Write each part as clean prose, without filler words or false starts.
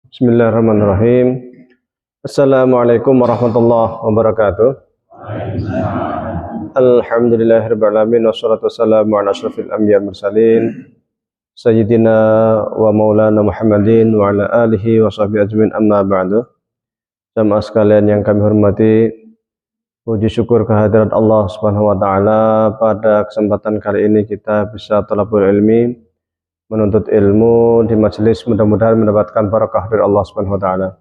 Bismillahirrahmanirrahim. Assalamualaikum warahmatullahi wabarakatuh. Alhamdulillahirrahmanirrahim. Wassalatu wassalamu ala ashrafil anbiya mursalin Sayyidina wa maulana Muhammadin wa ala alihi wa sahbihi ajmin, amma ba'du. Jamaah sekalian yang kami hormati, puji syukur kehadirat Allah Subhanahu wa taala. Pada kesempatan kali ini kita bisa thalabul ilmi, menuntut ilmu di majelis, mudah-mudahan mendapatkan barakah dari Allah Subhanahu wa taala.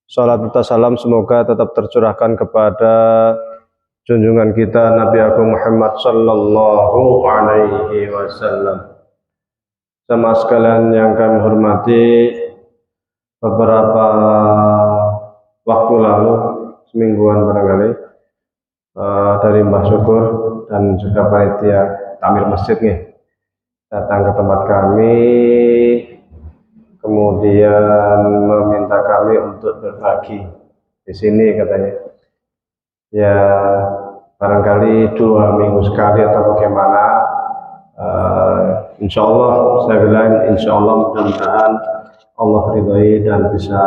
Salat serta salam semoga tetap tercurahkan kepada junjungan kita Nabi Agung Muhammad sallallahu alaihi wasallam. Sama sekalian yang kami hormati, beberapa waktu lalu, semingguan barangkali, dari Mbah Syukur dan juga panitia takmir masjid nih, datang ke tempat kami, kemudian meminta kami untuk berbagi di sini katanya. Ya barangkali 2 minggu sekali atau bagaimana. Insya Allah, saya bilang insya Allah mudah-mudahan Allah ridhoi dan bisa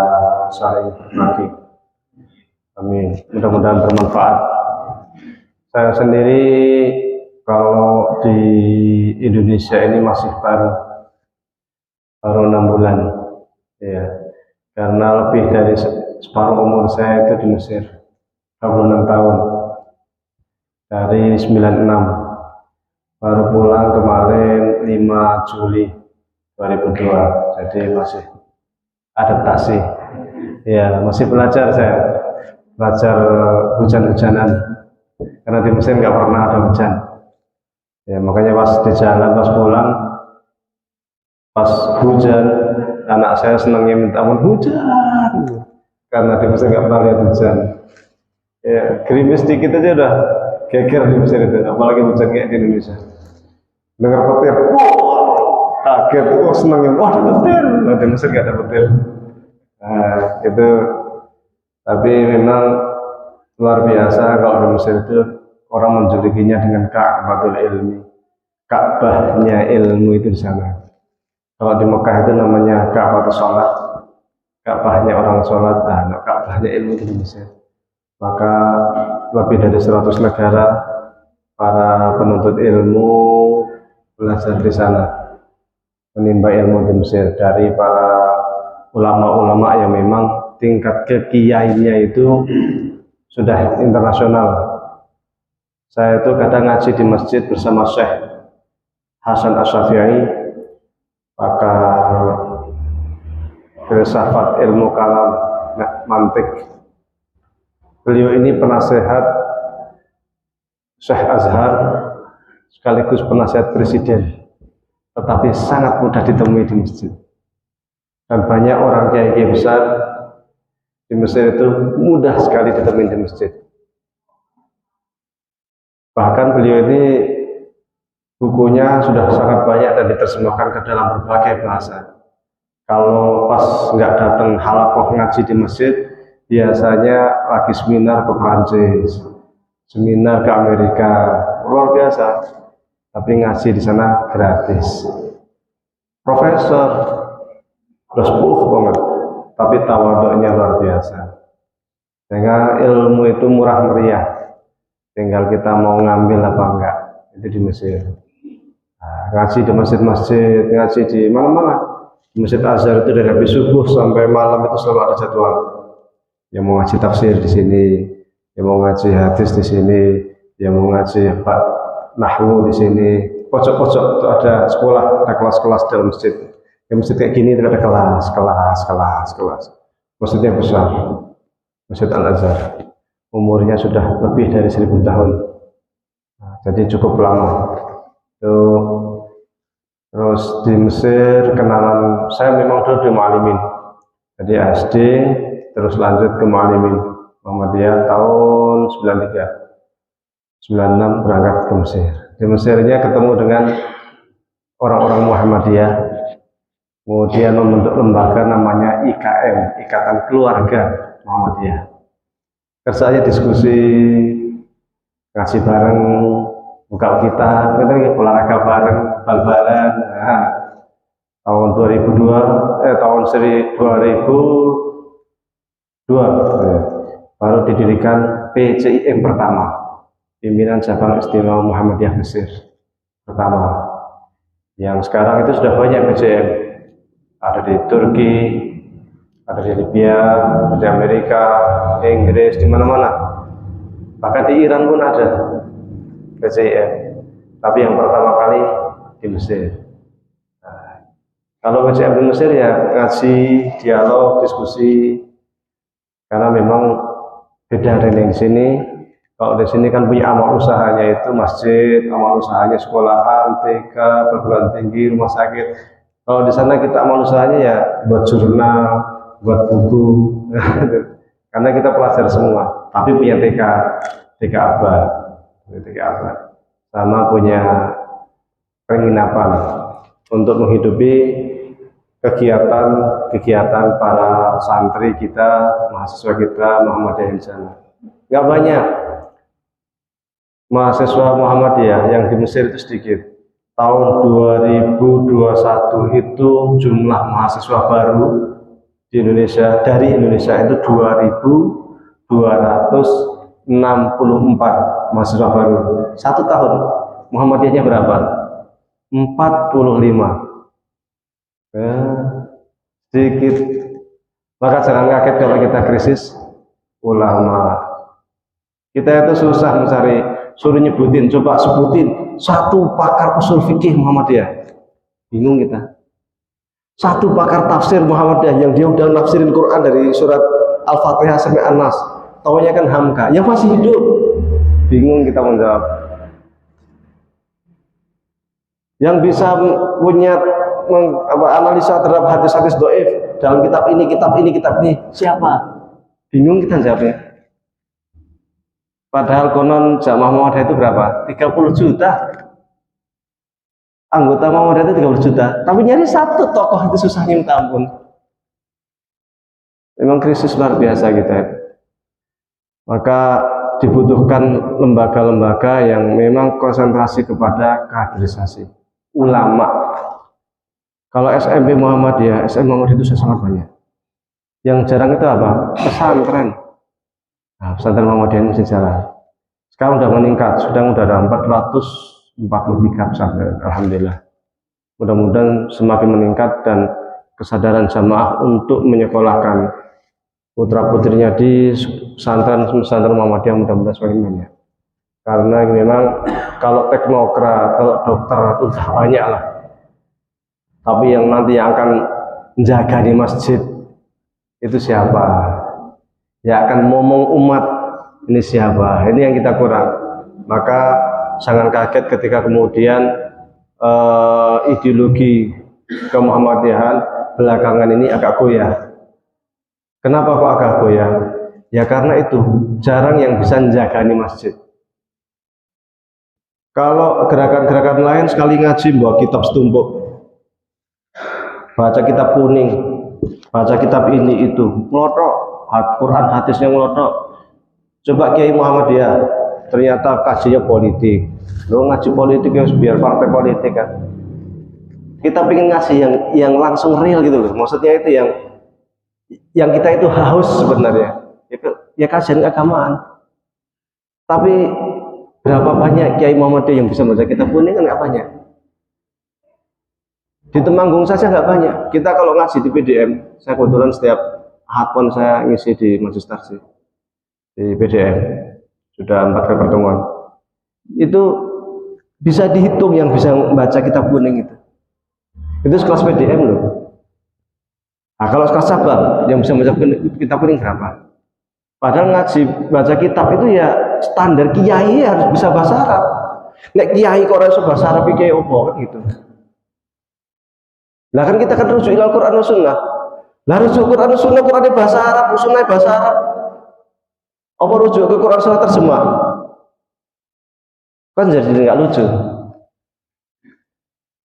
saling berbagi. Amin. Mudah-mudahan bermanfaat. Saya sendiri kalau di Indonesia ini masih baru 6 bulan, ya, karena lebih dari separuh umur saya itu di Mesir, 26 tahun, dari 96, baru pulang kemarin 5 Juli 2002, jadi masih adaptasi, ya, masih belajar saya, belajar hujan-hujanan, karena di Mesir nggak pernah ada hujan. Ya, makanya pas di jalan, pas pulang, pas hujan, anak saya senangnya minta ampun, hujan, karena di Mesir nggak pernah lihat hujan. Ya, gerimis dikit aja udah geger di Mesir itu, apalagi hujan kayak di Indonesia. Dengar petir, kaget, senangnya, wah ada petir. Nah, di Mesir nggak ada petir. Nah, itu, tapi memang luar biasa kalau di Mesir itu orang menjulukinya dengan Ka'batul Ilmi, Ka'bahnya ilmu itu di sana. Kalau di Mekah itu namanya Ka'batul Sholat, Ka'bahnya orang sholat. Nah, Ka'bahnya ilmu itu di Mesir. Maka lebih dari 100 negara para penuntut ilmu belajar di sana, menimba ilmu di Mesir dari para ulama-ulama yang memang tingkat kekiainya itu sudah internasional. Saya itu kadang ngaji di masjid bersama Syekh Hasan Asy-Syafi'i, pakar filsafat, ilmu kalam, mantik. Beliau ini penasehat Syekh Azhar sekaligus penasehat presiden, tetapi sangat mudah ditemui di masjid. Dan banyak orang kiai besar di Mesir itu mudah sekali ditemui di masjid. Bahkan beliau ini bukunya sudah sangat banyak dan diterjemahkan ke dalam berbagai bahasa. Kalau pas nggak datang halakoh ngaji di masjid, biasanya lagi seminar ke Prancis, seminar ke Amerika, luar biasa. Tapi ngaji di sana gratis. Profesor, udah sepuh banget, tapi tawaduknya luar biasa. Sehingga ilmu itu murah meriah. Tinggal kita mau ngambil apa enggak, itu di Mesir. Nah, ngaji di masjid-masjid, ngaji di mana-mana. Di Masjid Azhar itu dari habis subuh sampai malam itu selalu ada jadwal. Yang mau ngaji tafsir di sini, yang mau ngaji hadis di sini, yang mau ngaji nahwu di sini. Pojok-pojok itu ada sekolah, ada kelas-kelas dalam masjid. Di masjid kayak gini itu ada kelas. Masjidnya besar, Masjid Al-Azhar. Umurnya sudah lebih dari 1000 tahun. Nah, jadi cukup lama. Terus di Mesir kenalan saya memang dulu di Mu'alimin. Jadi SD, terus lanjut ke Mu'alimin Muhammadiyah tahun 93. 96 berangkat ke Mesir. Di Mesirnya ketemu dengan orang-orang Muhammadiyah. Kemudian membentuk lembaga namanya IKM, Ikatan Keluarga Muhammadiyah. Kerjanya diskusi, ngaji bareng, buka kita, kita olahraga bareng, bal-balan. Nah, tahun 2002 ya, baru didirikan PCIM pertama, pimpinan cabang istimewa Muhammadiyah Mesir pertama. Yang sekarang itu sudah banyak PCIM, ada di Turki, ada di Libya, ada di Amerika, Inggris, di mana-mana. Bahkan di Iran pun ada PCIM, tapi yang pertama kali di Mesir. Nah, kalau PCIM di Mesir ya ngaji, dialog, diskusi, karena memang beda dengan di sini. Kalau di sini kan punya amal usahanya itu masjid, amal usahanya sekolahan, TK, perguruan tinggi, rumah sakit. Kalau di sana kita amal usahanya ya buat jurnal, buat buku, karena kita pelajar semua. Tapi punya TK abad, sama punya penginapan untuk menghidupi kegiatan para santri kita, mahasiswa kita Muhammadiyah di sana. Nggak banyak mahasiswa Muhammadiyah yang di Mesir itu sedikit. Tahun 2021 itu jumlah mahasiswa baru di Indonesia dari Indonesia itu 2.264 mahasiswa baru. 1 tahun Muhammadiyahnya berapa? 45. Sedikit. Maka jangan kaget kalau kita krisis ulama. Kita itu susah mencari, suruh nyebutin, coba sebutin satu pakar usul fikih Muhammadiyah, bingung kita. Satu pakar tafsir Muhammadiyah yang dia udah nafsirin Quran dari surat Al-Fatihah sampai An-Nas, taunya kan Hamka yang masih hidup, bingung kita menjawab. Yang bisa punya analisa terhadap hadis-hadis doif dalam kitab ini siapa? Bingung kita jawabnya. Padahal konon jamaah Muhammadiyah itu berapa? 30 juta. Anggota Muhammadiyah itu 30 juta. Tapi nyari satu tokoh itu susahnya minta ampun. Memang krisis luar biasa kita. Maka dibutuhkan lembaga-lembaga yang memang konsentrasi kepada kaderisasi ulama. Kalau SMP Muhammadiyah, itu sangat banyak. Yang jarang itu apa? Pesantren. Nah, pesantren Muhammadiyah ini sejarah. Sekarang sudah meningkat, sudah ada 443 pesantren. Alhamdulillah. Mudah-mudahan semakin meningkat dan kesadaran jamaah untuk menyekolahkan putra-putrinya di pesantren Muhammadiyah mudah-mudahan semakin banyak. Karena memang kalau teknokrat, kalau dokter itu banyak lah. Tapi yang nanti yang akan menjaga di masjid itu siapa? Ya akan ngomong umat ini siapa? Ini yang kita kurang. Maka jangan kaget ketika kemudian ideologi kemuhammadiyahan belakangan ini agak goyah. Kenapa kok agak goyah? Ya karena itu jarang yang bisa menjaga di masjid. Kalau gerakan-gerakan lain sekali ngaji bawa kitab setumpuk, baca kitab kuning, baca kitab ini itu, ngelotok, Quran hadisnya ngelotok. Coba Kiai Muhammadiyah, ternyata kajinya politik. Lo ngaji politik ya biar partai politik kan. Kita pengen ngasih yang langsung real gitu loh. Maksudnya itu yang kita itu haus sebenarnya. Ya kajian keagamaan. Tapi berapa banyak Kiai Muhammadiyah yang bisa baca kitab kuning kan nggak banyak. Di Temanggung saja nggak banyak. Kita kalau ngaji di PDM, saya kebetulan setiap Ahad saya ngisi di Majelis Tarjih di PDM, sudah 4 kali pertemuan. Itu bisa dihitung yang bisa membaca kitab kuning itu. Itu sekelas PDM loh. Nah kalau sekelas cabang yang bisa membaca kitab kuning berapa? Padahal ngaji baca kitab itu ya standar kiai harus bisa bahasa Arab. Nek kiai kok ora iso bahasa Arab iki opo kan gitu. Lah kan kita kan rujuk Al-Qur'an dan Sunnah. Lah rujuk Quran dan Sunnah, Quran bahasa Arab, Sunnah bahasa Arab. Apa rujuk ke Quran Sunnah terjemah? Kan jadi nggak lucu.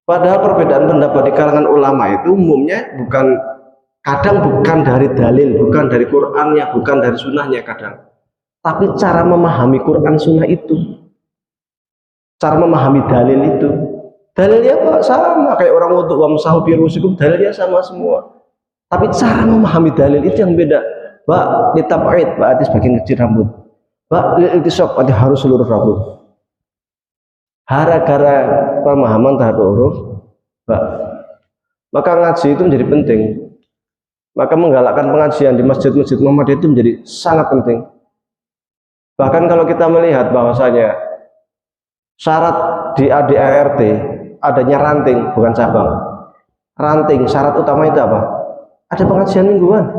Padahal perbedaan pendapat di kalangan ulama itu umumnya kadang bukan dari dalil, bukan dari Qur'annya, bukan dari sunnahnya kadang. Tapi cara memahami Quran Sunnah itu. cara memahami dalil itu. Dalilnya apa? Sama kayak orang wudu wamsahu bi ru'usikum, dalilnya sama semua. Tapi cara memahami dalil itu yang beda. Ba litab'id, berarti sebagian kecil rambut. Ba liltisaq, berarti harus seluruh rambut. Gara-gara pemahaman terhadap huruf ba. Maka ngaji itu menjadi penting. Maka menggalakkan pengajian di masjid-masjid Muhammadiyah itu menjadi sangat penting. Bahkan kalau kita melihat bahwasanya syarat di ADART adanya ranting, bukan cabang. Ranting, syarat utama itu apa? Ada pengajian mingguan.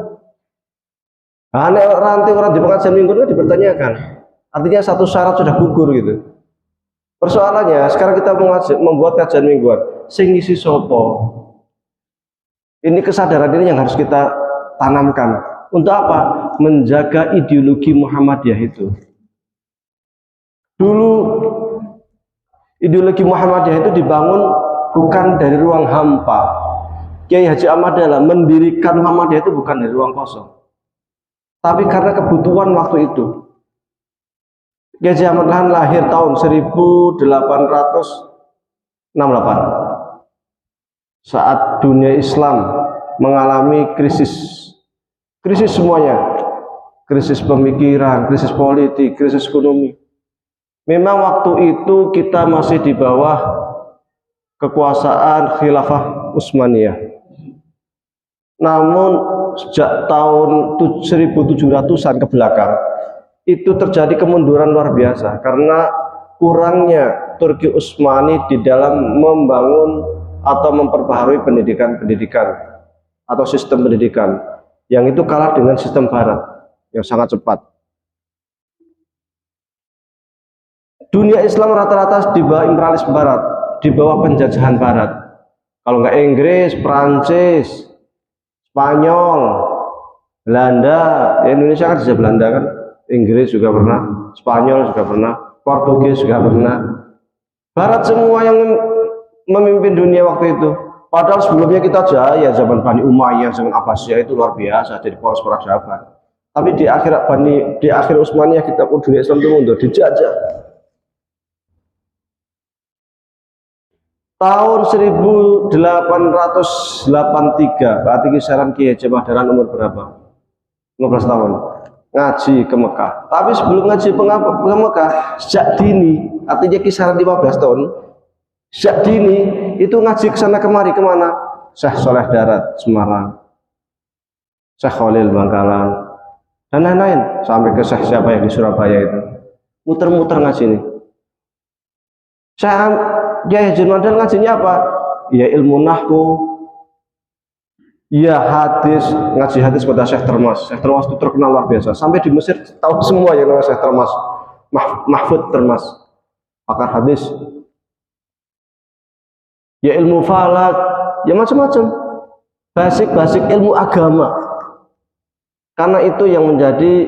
Ranting orang di pengajian mingguan itu dipertanyakan. Artinya satu syarat sudah gugur gitu. Persoalannya sekarang kita membuat kajian mingguan. Sing ngisi sopo. Ini kesadaran ini yang harus kita tanamkan. Untuk apa? Menjaga ideologi Muhammadiyah itu. Dulu ideologi Muhammadiyah itu dibangun bukan dari ruang hampa. Kiai Haji Ahmad Dahlan mendirikan Muhammadiyah itu bukan dari ruang kosong, tapi karena kebutuhan waktu itu. Kiai Haji Ahmad Dahlan lahir tahun 1868 saat dunia Islam mengalami krisis semuanya, krisis pemikiran, krisis politik, krisis ekonomi. Memang waktu itu kita masih di bawah kekuasaan Khilafah Utsmaniyah. Namun sejak tahun 1700-an ke belakang itu terjadi kemunduran luar biasa karena kurangnya Turki Utsmani di dalam membangun atau memperbaharui pendidikan atau sistem pendidikan yang itu kalah dengan sistem barat yang sangat cepat. Dunia Islam rata-rata di bawah imperialisme barat, di bawah penjajahan barat. Kalau nggak Inggris, Prancis, Spanyol, Belanda, ya Indonesia kan bisa Belanda kan, Inggris juga pernah, Spanyol juga pernah, Portugis juga pernah. Barat semua yang memimpin dunia waktu itu. Padahal sebelumnya kita jaya, zaman Bani Umayyah, zaman Abbasiyah itu luar biasa, jadi poros peradaban. Tapi di akhir Utsmaniyah kita dunia Islam itu mundur, dijajah. Tahun 1883, berarti kisaran Kiai Haji Ahmad Dahlan umur berapa? 15 tahun. Ngaji ke Mekah. Tapi sebelum ngaji ke Mekah, sejak dini, artinya kisaran 15 tahun, sejak dini itu ngaji ke sana kemari, kemana? Syekh Soleh Darat, Semarang, Syekh Khalil Bangkalan, dan lain-lain, sampai ke Syekh siapa yang di Surabaya itu. Muter-muter ngaji ini. Kiai Haji Ahmad Dahlan ngajinya apa? Ya ilmu nahwu, ya hadis, ngaji hadis pada Syekh Termas. Syekh Termas itu terkenal luar biasa. Sampai di Mesir tahu semua yang namanya Syekh Termas. Mahfud Termas, pakar hadis. Ya ilmu falak, ya macam-macam. Basic ilmu agama. Karena itu yang menjadi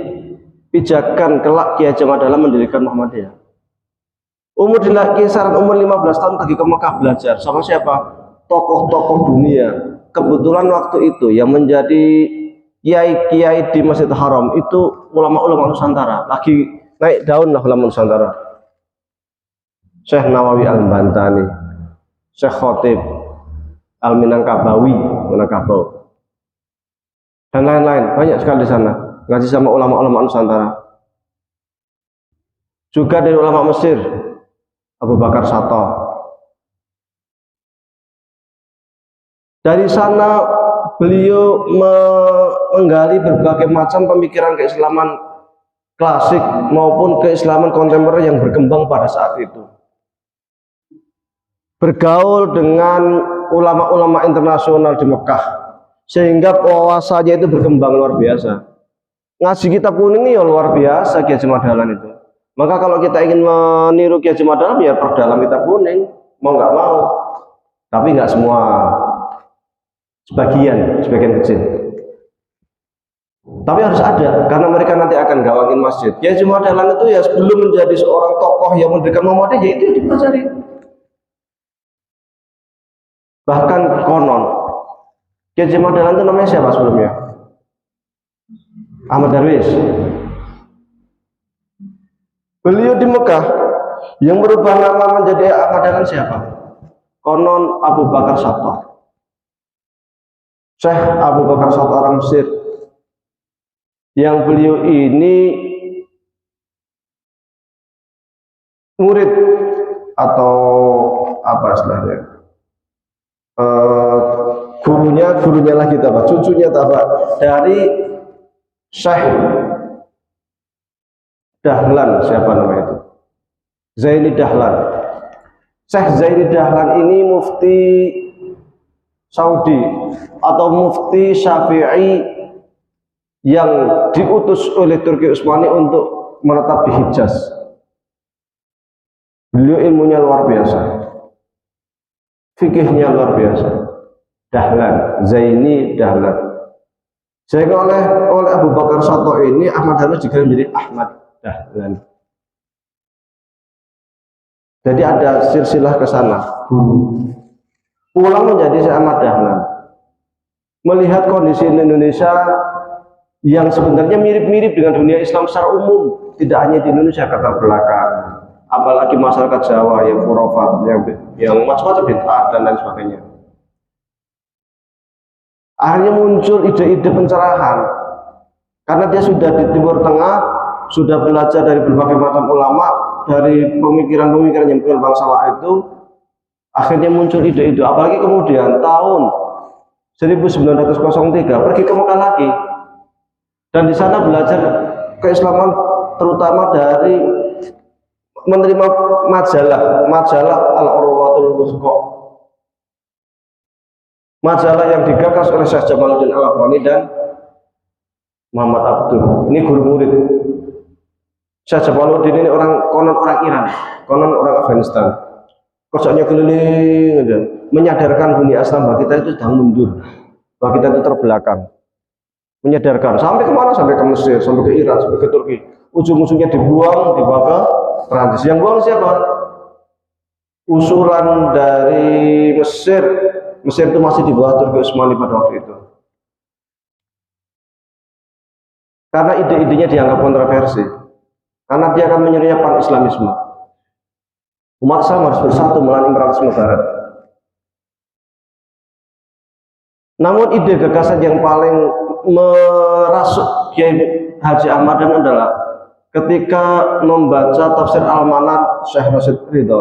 pijakan kelak Kiai Haji Ahmad Dahlan mendirikan Muhammadiyah. Kisaran umur 15 tahun pergi ke Mekah belajar sama siapa? Tokoh-tokoh dunia. Kebetulan waktu itu yang menjadi kiai-kiai di Masjidil Haram itu ulama-ulama Nusantara. Lagi naik daun lah ulama Nusantara. Syekh Nawawi Al-Bantani, Syekh Khotib Al-Minangkabawi, dan lain-lain. Banyak sekali di sana. Ngaji sama ulama-ulama Nusantara. Juga dari ulama Mesir, Abu Bakar Sato. Dari sana beliau menggali berbagai macam pemikiran keislaman klasik maupun keislaman kontemporer yang berkembang pada saat itu. Bergaul dengan ulama-ulama internasional di Mekah sehingga wawasannya itu berkembang luar biasa. Ngaji kitab kuning ya luar biasa Kiai Haji Ahmad Dahlan itu. Maka kalau kita ingin meniru Kiai Haji Ahmad Dahlan ya perdalam kitab kuning, mau nggak mau. Tapi nggak semua, sebagian kecil. Tapi harus ada, karena mereka nanti akan gawangin masjid. Kiai Haji Ahmad Dahlan itu ya sebelum menjadi seorang tokoh yang mendirikan Muhammadiyah, ya itu yang dipelajari. Bahkan konon Kiai Haji Ahmad Dahlan itu namanya siapa sebelumnya? Ahmad Darwis. Beliau di Mekah Yang merubah nama menjadi Ahmad Dahlan siapa? Konon Abu Bakar Sattar. Syekh Abu Bakar Sattar orang Mesir. Yang beliau ini murid atau apa istilahnya? Gurunya lagi apa? Cucunya apa? Dari Syekh Dahlan, siapa nama itu? Zaini Dahlan. Syekh Zaini Dahlan ini mufti Saudi atau mufti Syafi'i yang diutus oleh Turki Utsmani untuk menetap di Hijaz. Beliau ilmunya luar biasa, fikihnya luar biasa. Dahlan, Zaini Dahlan. Sehingga oleh Abu Bakar Sattar ini Ahmad Dahlan juga menjadi Ahmad Dahlan. Jadi ada silsilah ke sana. Pulang menjadi Syekh Ahmad Dahlan. Melihat kondisi Indonesia yang sebenarnya mirip-mirip dengan dunia Islam secara umum, tidak hanya di Indonesia, kata belakang, apalagi masyarakat Jawa yang khurafat, yang macam-macam bid'ah dan lain sebagainya. Akhirnya muncul ide-ide pencerahan karena dia sudah di Timur Tengah, sudah belajar dari berbagai macam ulama, dari pemikiran-pemikiran yang berkembang salah itu. Akhirnya muncul ide-ide, apalagi kemudian tahun 1903 pergi ke Mekah lagi, dan di sana belajar keislaman, terutama dari menerima majalah Al-Urwatul Wuthqa, majalah yang digagas oleh Syekh Jamaluddin Al-Afghani dan Muhammad Abduh. Ini guru murid. Syekh Jamaluddin ini konon orang Iran, konon orang Afghanistan. Kerjanya keliling aja, menyadarkan dunia Islam bahwa kita itu sedang mundur, bahwa kita itu terbelakang. Menyadarkan sampai kemana? Sampai ke Mesir, sampai ke Iran, sampai ke Turki. Ujung-ujungnya dibuang ke Perancis. Yang buang siapa? Usulan dari Mesir. Mesir itu masih di bawah Turki Utsmani pada waktu itu. Karena ide-idenya dianggap kontroversi. Karena dia akan menyerang pan-Islamisme. Umat Islam harus bersatu melawan imperialisme Barat. Namun ide gagasan yang paling merasuk Kiai Haji Ahmad Dahlan adalah ketika membaca tafsir Al-Manar Syekh Rasyid Ridho,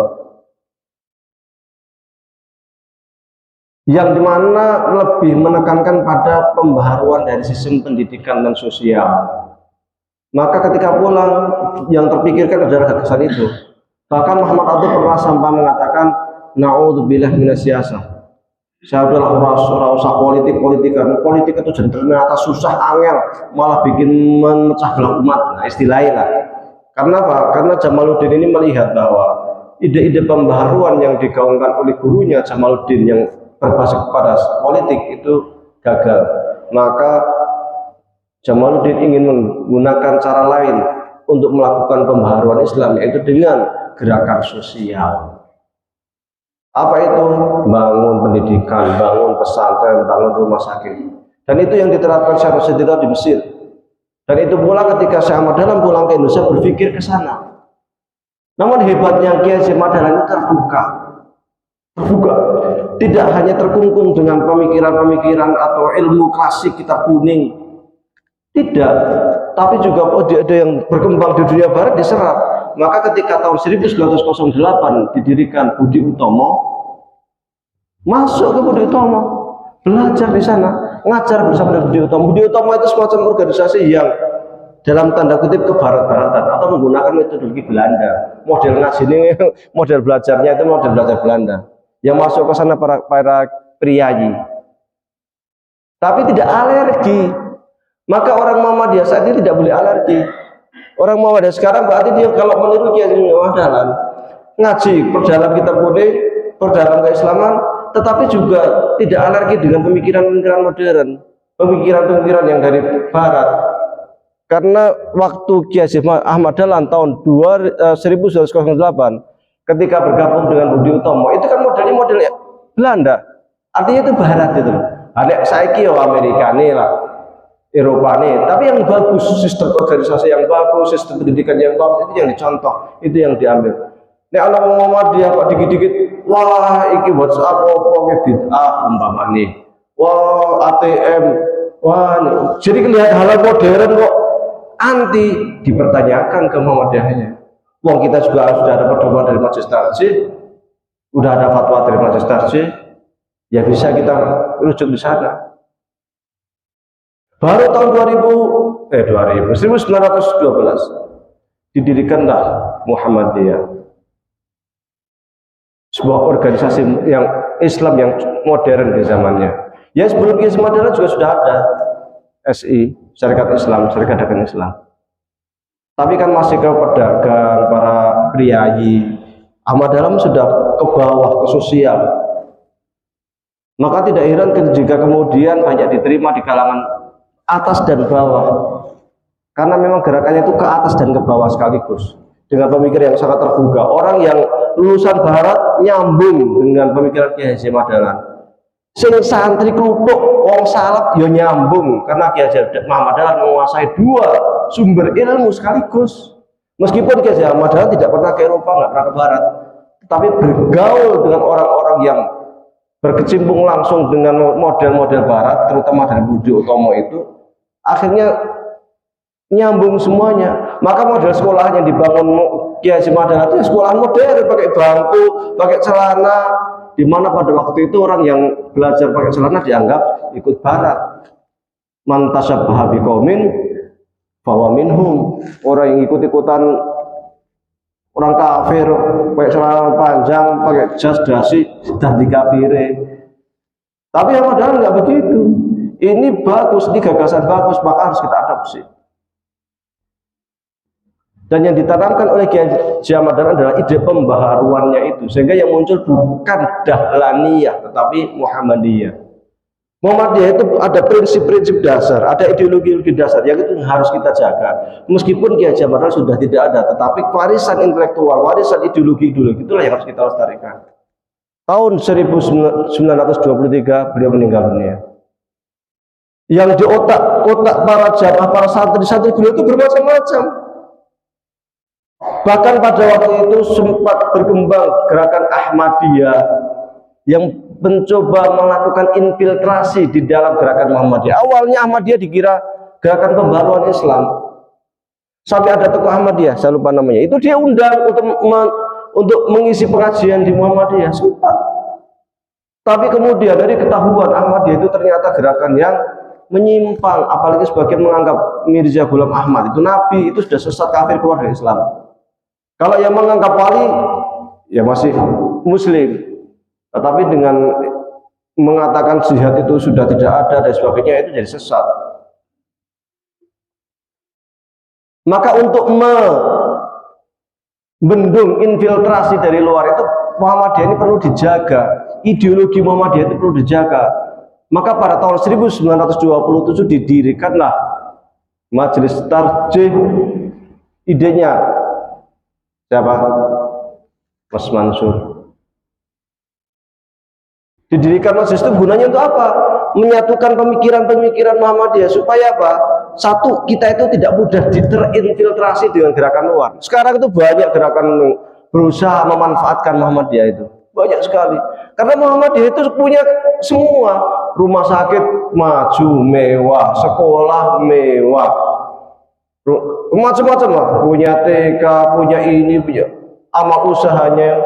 yang dimana lebih menekankan pada pembaharuan dari sistem pendidikan dan sosial. Maka ketika pulang yang terpikirkan adalah gagasan itu. Bahkan Muhammad Abduh pernah sampai mengatakan, na'udzubillah minasyasah. Saya adalah orang usah politik itu ternyata susah, angel, malah bikin memecah belah umat. Nah, istilahnya lah. Karena apa? Karena Jamaluddin ini melihat bahwa ide-ide pembaharuan yang digaungkan oleh gurunya Jamaluddin yang berbasis kepada politik itu gagal. Maka Jamaluddin ingin menggunakan cara lain untuk melakukan pembaharuan Islam, yaitu dengan gerakan sosial. Apa itu? Bangun pendidikan, bangun pesantren, bangun rumah sakit. Dan itu yang diterapkan Syekh Rasyid Ridho di Mesir. Dan itu pula ketika Syekh Ahmad Dahlan pulang ke Indonesia berpikir ke sana. Namun hebatnya Kiai Ahmad Dahlan itu terbuka. Tidak hanya terkungkung dengan pemikiran-pemikiran atau ilmu klasik kitab kuning. Tidak, tapi juga ada yang berkembang di dunia barat diserap. Maka ketika tahun 1908 didirikan Budi Utomo, masuk ke Budi Utomo, belajar di sana, ngajar bersama dengan Budi Utomo. Budi Utomo itu semacam organisasi yang dalam tanda kutip kebarat-baratan atau menggunakan metodologi Belanda. Model ngaji ini, model belajarnya itu model belajar Belanda. Yang masuk ke sana para priayi, tapi tidak alergi. Maka orang Muhammadiyah saat ini tidak boleh alergi. Orang Muhammadiyah sekarang berarti dia kalau meniru Kiai Ahmad Dahlan, ngaji perdalam kitab kuning, perdalam keislaman, tetapi juga tidak alergi dengan pemikiran-pemikiran modern, pemikiran-pemikiran yang dari barat. Karena waktu Kiai Ahmad Dahlan tahun 1908 ketika bergabung dengan Budi Utomo, itu kan modelnya model Belanda, artinya itu barat itu. Ada saiki yo Amerika nih lah, Eropa nih, tapi yang bagus, sistem organisasi yang bagus, sistem pendidikan yang bagus, itu yang dicontoh, itu yang diambil. Nek ana wong Muhammadiyah kok dikit-dikit, wah iki WhatsApp opo bid'ah umpamane. Wah ATM, wah jadi kelihatan hal modern kok anti dipertanyakan ke Muhammadiyahnya. Wong kita juga sudah ada pedoman dari Majelis Tarjih, udah ada fatwa dari Majelis Tarjih, ya bisa kita rujuk di sana. Baru tahun 1912 didirikanlah Muhammadiyah, sebuah organisasi yang Islam yang modern di zamannya. Ya sebelum Kiai Madara juga sudah ada SI, Syarikat Islam, Syarikat Dagang Islam. Tapi kan masih ke pedagang, para priayi. Ahmad Dahlan sudah ke bawah, ke sosial. Maka tidak heran jika kemudian banyak diterima di kalangan atas dan bawah. Karena memang gerakannya itu ke atas dan ke bawah sekaligus. Dengan pemikiran yang sangat terbuka. Orang yang lulusan barat nyambung dengan pemikiran Kiai Haji Ahmad Dahlan. Sing santri kluthuk wong salaf ya nyambung karena Kiai Haji Ahmad Dahlan menguasai dua sumber ilmu sekaligus. Meskipun Kiai Haji Ahmad Dahlan tidak pernah ke Eropa, nggak pernah ke barat, tapi bergaul dengan orang-orang yang berkecimpung langsung dengan model-model barat, terutama dari Budi Utomo itu, akhirnya nyambung semuanya. Maka model sekolah yang dibangun Kiai Haji Ahmad Dahlan itu sekolah modern, pakai bangku, pakai celana, di mana pada waktu itu orang yang belajar pakai celana dianggap ikut barat. Man tashabbaha biqaumin fahuwa minhum. Orang yang ikut-ikutan orang kafir pakai celana panjang, pakai jas dasi, sudah dikafire. Tapi yang padahal nggak begitu. Ini bagus, ini gagasan bagus, maka harus kita adopsi. Dan yang ditanamkan oleh Kiai Haji Ahmad Dahlan adalah ide pembaharuannya itu, sehingga yang muncul bukan Dahlaniyah tetapi Muhammadiyah. Muhammadiyah itu ada prinsip-prinsip dasar, ada ideologi-ideologi dasar yang itu harus kita jaga. Meskipun Kiai Haji Ahmad Dahlan sudah tidak ada, tetapi warisan intelektual, warisan ideologi-ideologi itulah yang harus kita lestarikan. Tahun 1923 beliau meninggal dunia. Yang di otak para jamaah, para santri-santri beliau itu bermacam-macam. Bahkan pada waktu itu sempat berkembang gerakan Ahmadiyah yang mencoba melakukan infiltrasi di dalam gerakan Muhammadiyah. Awalnya Ahmadiyah dikira gerakan pembaruan Islam. Sampai ada tokoh Ahmadiyah, saya lupa namanya. Itu dia undang untuk mengisi pengajian di Muhammadiyah. Sempat. Tapi kemudian dari ketahuan Ahmadiyah itu ternyata gerakan yang menyimpang, apalagi sebagian menganggap Mirza Ghulam Ahmad itu nabi, itu sudah sesat, kafir, keluar dari Islam. Kalau yang menganggap wali ya masih muslim, tetapi dengan mengatakan jihad itu sudah tidak ada dan sebagainya, itu jadi sesat. Maka untuk membendung infiltrasi dari luar itu, Muhammadiyah ini perlu dijaga, ideologi Muhammadiyah itu perlu dijaga. Maka pada tahun 1927 didirikanlah Majelis Tarjih. Idenya siapa? Mas Mansur. Didirikan majelis itu gunanya untuk apa? Menyatukan pemikiran-pemikiran Muhammadiyah supaya apa? Satu, kita itu tidak mudah terinfiltrasi dengan gerakan luar. Sekarang itu banyak gerakan berusaha memanfaatkan Muhammadiyah itu. Banyak sekali. Karena Muhammadiyah itu punya semua. Rumah sakit maju, mewah, sekolah mewah, macam-macam lah, punya TK, punya ini, punya amal usahanya,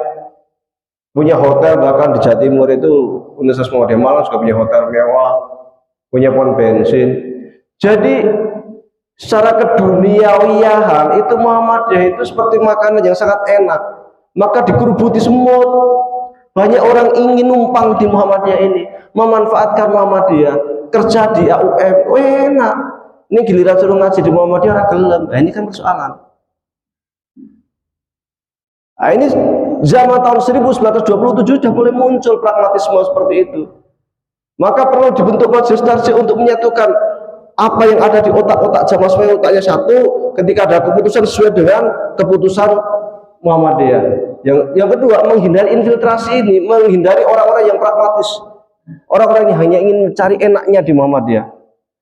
punya hotel, bahkan di Jawa Timur itu Universitas Muhammadiyah Malang juga punya hotel mewah, punya pom bensin. Jadi secara keduniawiyahan itu Muhammadiyah itu seperti makanan yang sangat enak, maka dikerubuti semut. Banyak orang ingin numpang di Muhammadiyah ini, memanfaatkan Muhammadiyah, kerja di AUM, enak. Ini giliran suruh ngaji di Muhammadiyah orang gelem. Nah, ini kan persoalan. Nah, ini zaman tahun 1927 sudah mulai muncul pragmatisme seperti itu. Maka perlu dibentuk majelis tarjih untuk menyatukan apa yang ada di otak-otak jamaah supaya otaknya satu ketika ada keputusan sesuai dengan keputusan Muhammadiyah. Yang kedua, menghindari infiltrasi ini, menghindari orang-orang yang pragmatis, orang-orang yang hanya ingin mencari enaknya di Muhammadiyah.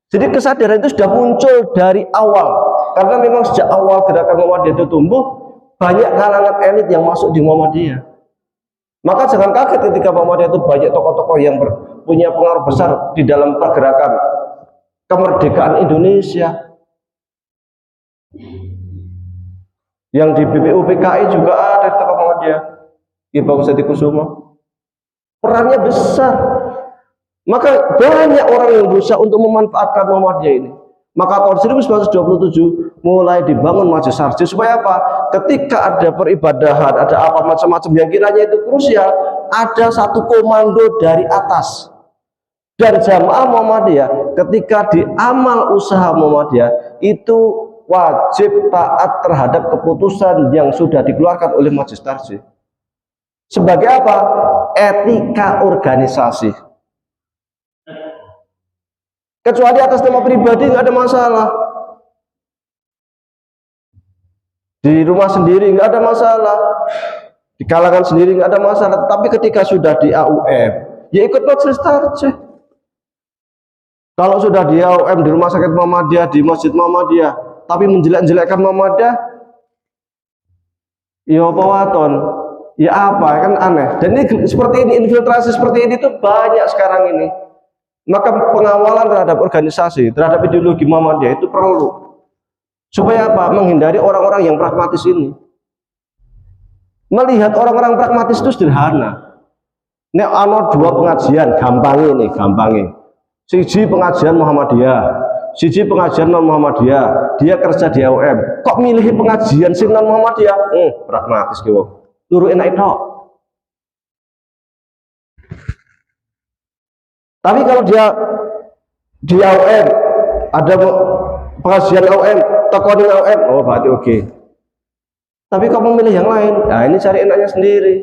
Jadi kesadaran itu sudah muncul dari awal, karena memang sejak awal gerakan Muhammadiyah itu tumbuh, banyak kalangan elit yang masuk di Muhammadiyah. Maka jangan kaget ketika Muhammadiyah itu banyak tokoh-tokoh yang punya pengaruh besar di dalam pergerakan kemerdekaan Indonesia. Yang di BPUPKI juga ada tokoh Muhammadiyah, Ki Bagos Kusuma. Perannya besar. Maka banyak orang yang berusaha untuk memanfaatkan Muhammadiyah ini. Maka tahun 1927 mulai dibangun Majelis Tarjih supaya apa? Ketika ada peribadahan, ada apa macam-macam yang kiranya itu krusial, ada satu komando dari atas. Dan jamaah Muhammadiyah ketika di amal usaha Muhammadiyah itu wajib taat terhadap keputusan yang sudah dikeluarkan oleh Majelis Tarjih. Sebagai apa? Etika organisasi. Kecuali atas nama pribadi nggak ada masalah, di rumah sendiri nggak ada masalah, di kalangan sendiri nggak ada masalah. Tapi ketika sudah di AUM, ya ikut Majelis Tarjih. Kalau sudah di AUM, di rumah sakit Muhammadiyah, di masjid Muhammadiyah, tapi menjelek-jelekkan Muhammadiyah, ya apa waton, ya apa, kan aneh. Dan ini seperti ini, infiltrasi seperti ini tuh banyak sekarang ini. Maka pengawalan terhadap organisasi, terhadap ideologi Muhammadiyah itu perlu. Supaya apa? Menghindari orang-orang yang pragmatis ini. Melihat orang-orang pragmatis itu sederhana. Ini ada dua pengajian, gampangnya. Siji pengajian Muhammadiyah, siji pengajian non Muhammadiyah. Dia kerja di AUM. Kok milih pengajian sing non Muhammadiyah? Pragmatis ki wong. Turu enak tok. Tapi kalau dia di AUM, ada pengajian AUM, tekonin AUM, oh berarti oke. Tapi kalau memilih yang lain, nah ini cari enaknya sendiri.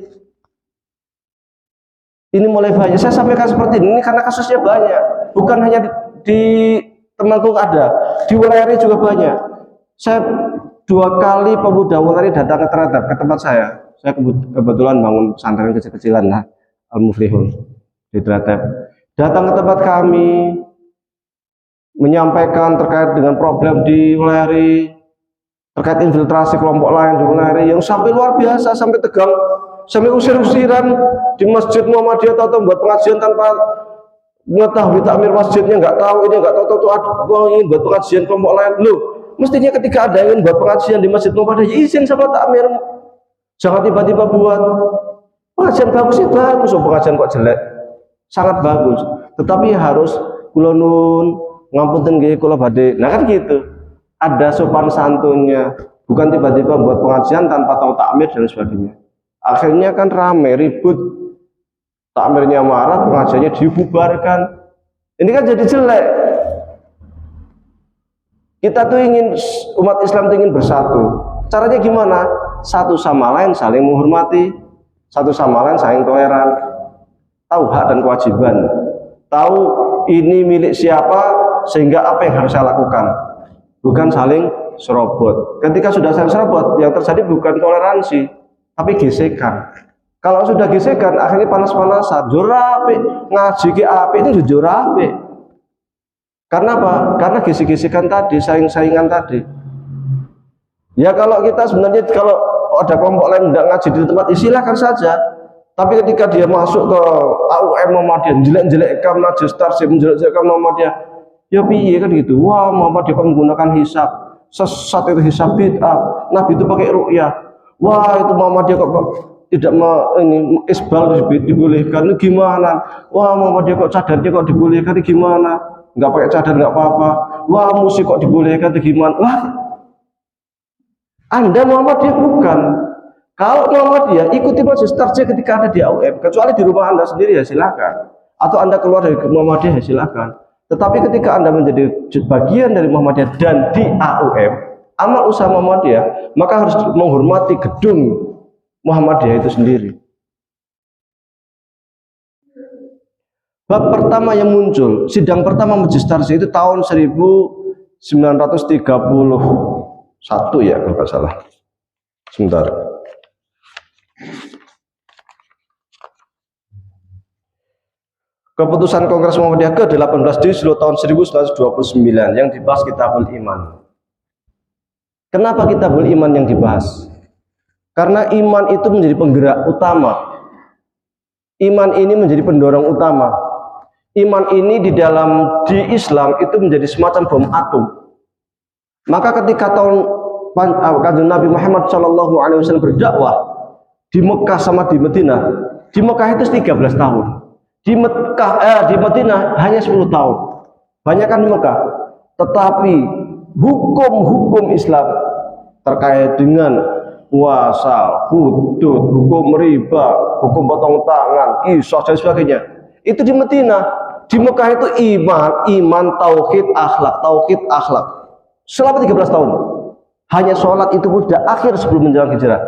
Ini mulai banyak. Saya sampaikan seperti ini karena kasusnya banyak. Bukan hanya di temanku ada, di Wuleri juga banyak. Saya 2 kali pemuda Wuleri datang ke tempat saya. Saya kebetulan bangun pesantren kecil-kecilan lah, Al-Muflihun di Tratep. Datang ke tempat kami, menyampaikan terkait dengan problem di Wuleri, terkait infiltrasi kelompok lain di Wuleri yang sampai luar biasa, sampai tegang, sampai usir-usiran di Masjid Muhammadiyah, atau buat pengajian tanpa mengetahui takmir masjidnya, nggak tahu ini, nggak tahu ini buat pengajian kelompok lain. Loh, mestinya ketika ada yang buat pengajian di Masjid Muhammadiyah, izin sama takmir, jangan tiba-tiba buat pengajian bagus itu bagus, pengajian kok jelek. Sangat bagus, tetapi harus kula nun ngapunten nggih kula badhe. Nah kan gitu. Ada sopan santunnya, bukan tiba-tiba buat pengajian tanpa tahu takmir dan sebagainya. Akhirnya kan rame, ribut. Takmirnya marah, pengajiannya dibubarkan. Ini kan jadi jelek. Kita tuh ingin, umat Islam tuh ingin bersatu. Caranya gimana? Satu sama lain saling menghormati, satu sama lain saling toleran. Tahu hak dan kewajiban, tahu ini milik siapa, sehingga apa yang harus saya lakukan, bukan saling serobot. Ketika sudah saling serobot, yang terjadi bukan toleransi, tapi gesekan. Kalau sudah gesekan, akhirnya panas-panasan, jurape, ngaji ke api ini jurape. Karena apa? Karena gesek-gesekan tadi, saing-saingan tadi. Ya kalau kita sebenarnya, kalau ada kelompok lain tidak ngaji di tempat, silakan saja. Tapi ketika dia masuk ke AUM Muhammadiyah, jelek-jelekkan Majelis Tarjih, menjelek-jelekkan Muhammadiyah, ya piye kan gitu. Wah, Muhammadiyah kok menggunakan hisab, sesat itu hisab bid'ah, Nabi itu pakai ru'yah. Wah, itu Muhammadiyah kok tidak ini isbal dibolehkan, ini gimana? Wah, Muhammadiyah kok cadarnya kok dibolehkan, ini gimana? Nggak pakai cadar nggak apa-apa. Wah, musik kok dibolehkan, ini gimana? Wah, Anda Muhammadiyah bukan. Kalau Muhammadiyah ikuti Majelis Tarjih ketika ada di AUM, kecuali di rumah Anda sendiri ya silakan, atau Anda keluar dari Muhammadiyah ya silakan. Tetapi ketika Anda menjadi bagian dari Muhammadiyah dan di AUM, amal usaha Muhammadiyah, maka harus menghormati gedung Muhammadiyah itu sendiri. Bab pertama yang muncul, sidang pertama Majelis Tarjih itu tahun 1931 ya kalau nggak salah. Sebentar. Keputusan Kongres Muhammadiyah ke-18 di seluruh tahun 1929 yang dibahas Kitabul Iman. Kenapa Kitabul Iman yang dibahas? Karena iman itu menjadi penggerak utama. Iman ini menjadi pendorong utama. Iman ini di Islam itu menjadi semacam bom atom. Maka ketika Kanjeng Nabi Muhammad SAW berdakwah di Mekah sama di Madinah, di Mekah itu 13 tahun, di Madinah hanya 10 tahun. Banyak kan di Mekah. Tetapi hukum-hukum Islam terkait dengan puasa, hudud, hukum riba, hukum potong tangan, qisas dan sebagainya, itu di Madinah. Di Mekah itu iman, tauhid, akhlak selama 13 tahun. Hanya sholat itu pun sudah akhir sebelum menjelang hijrah.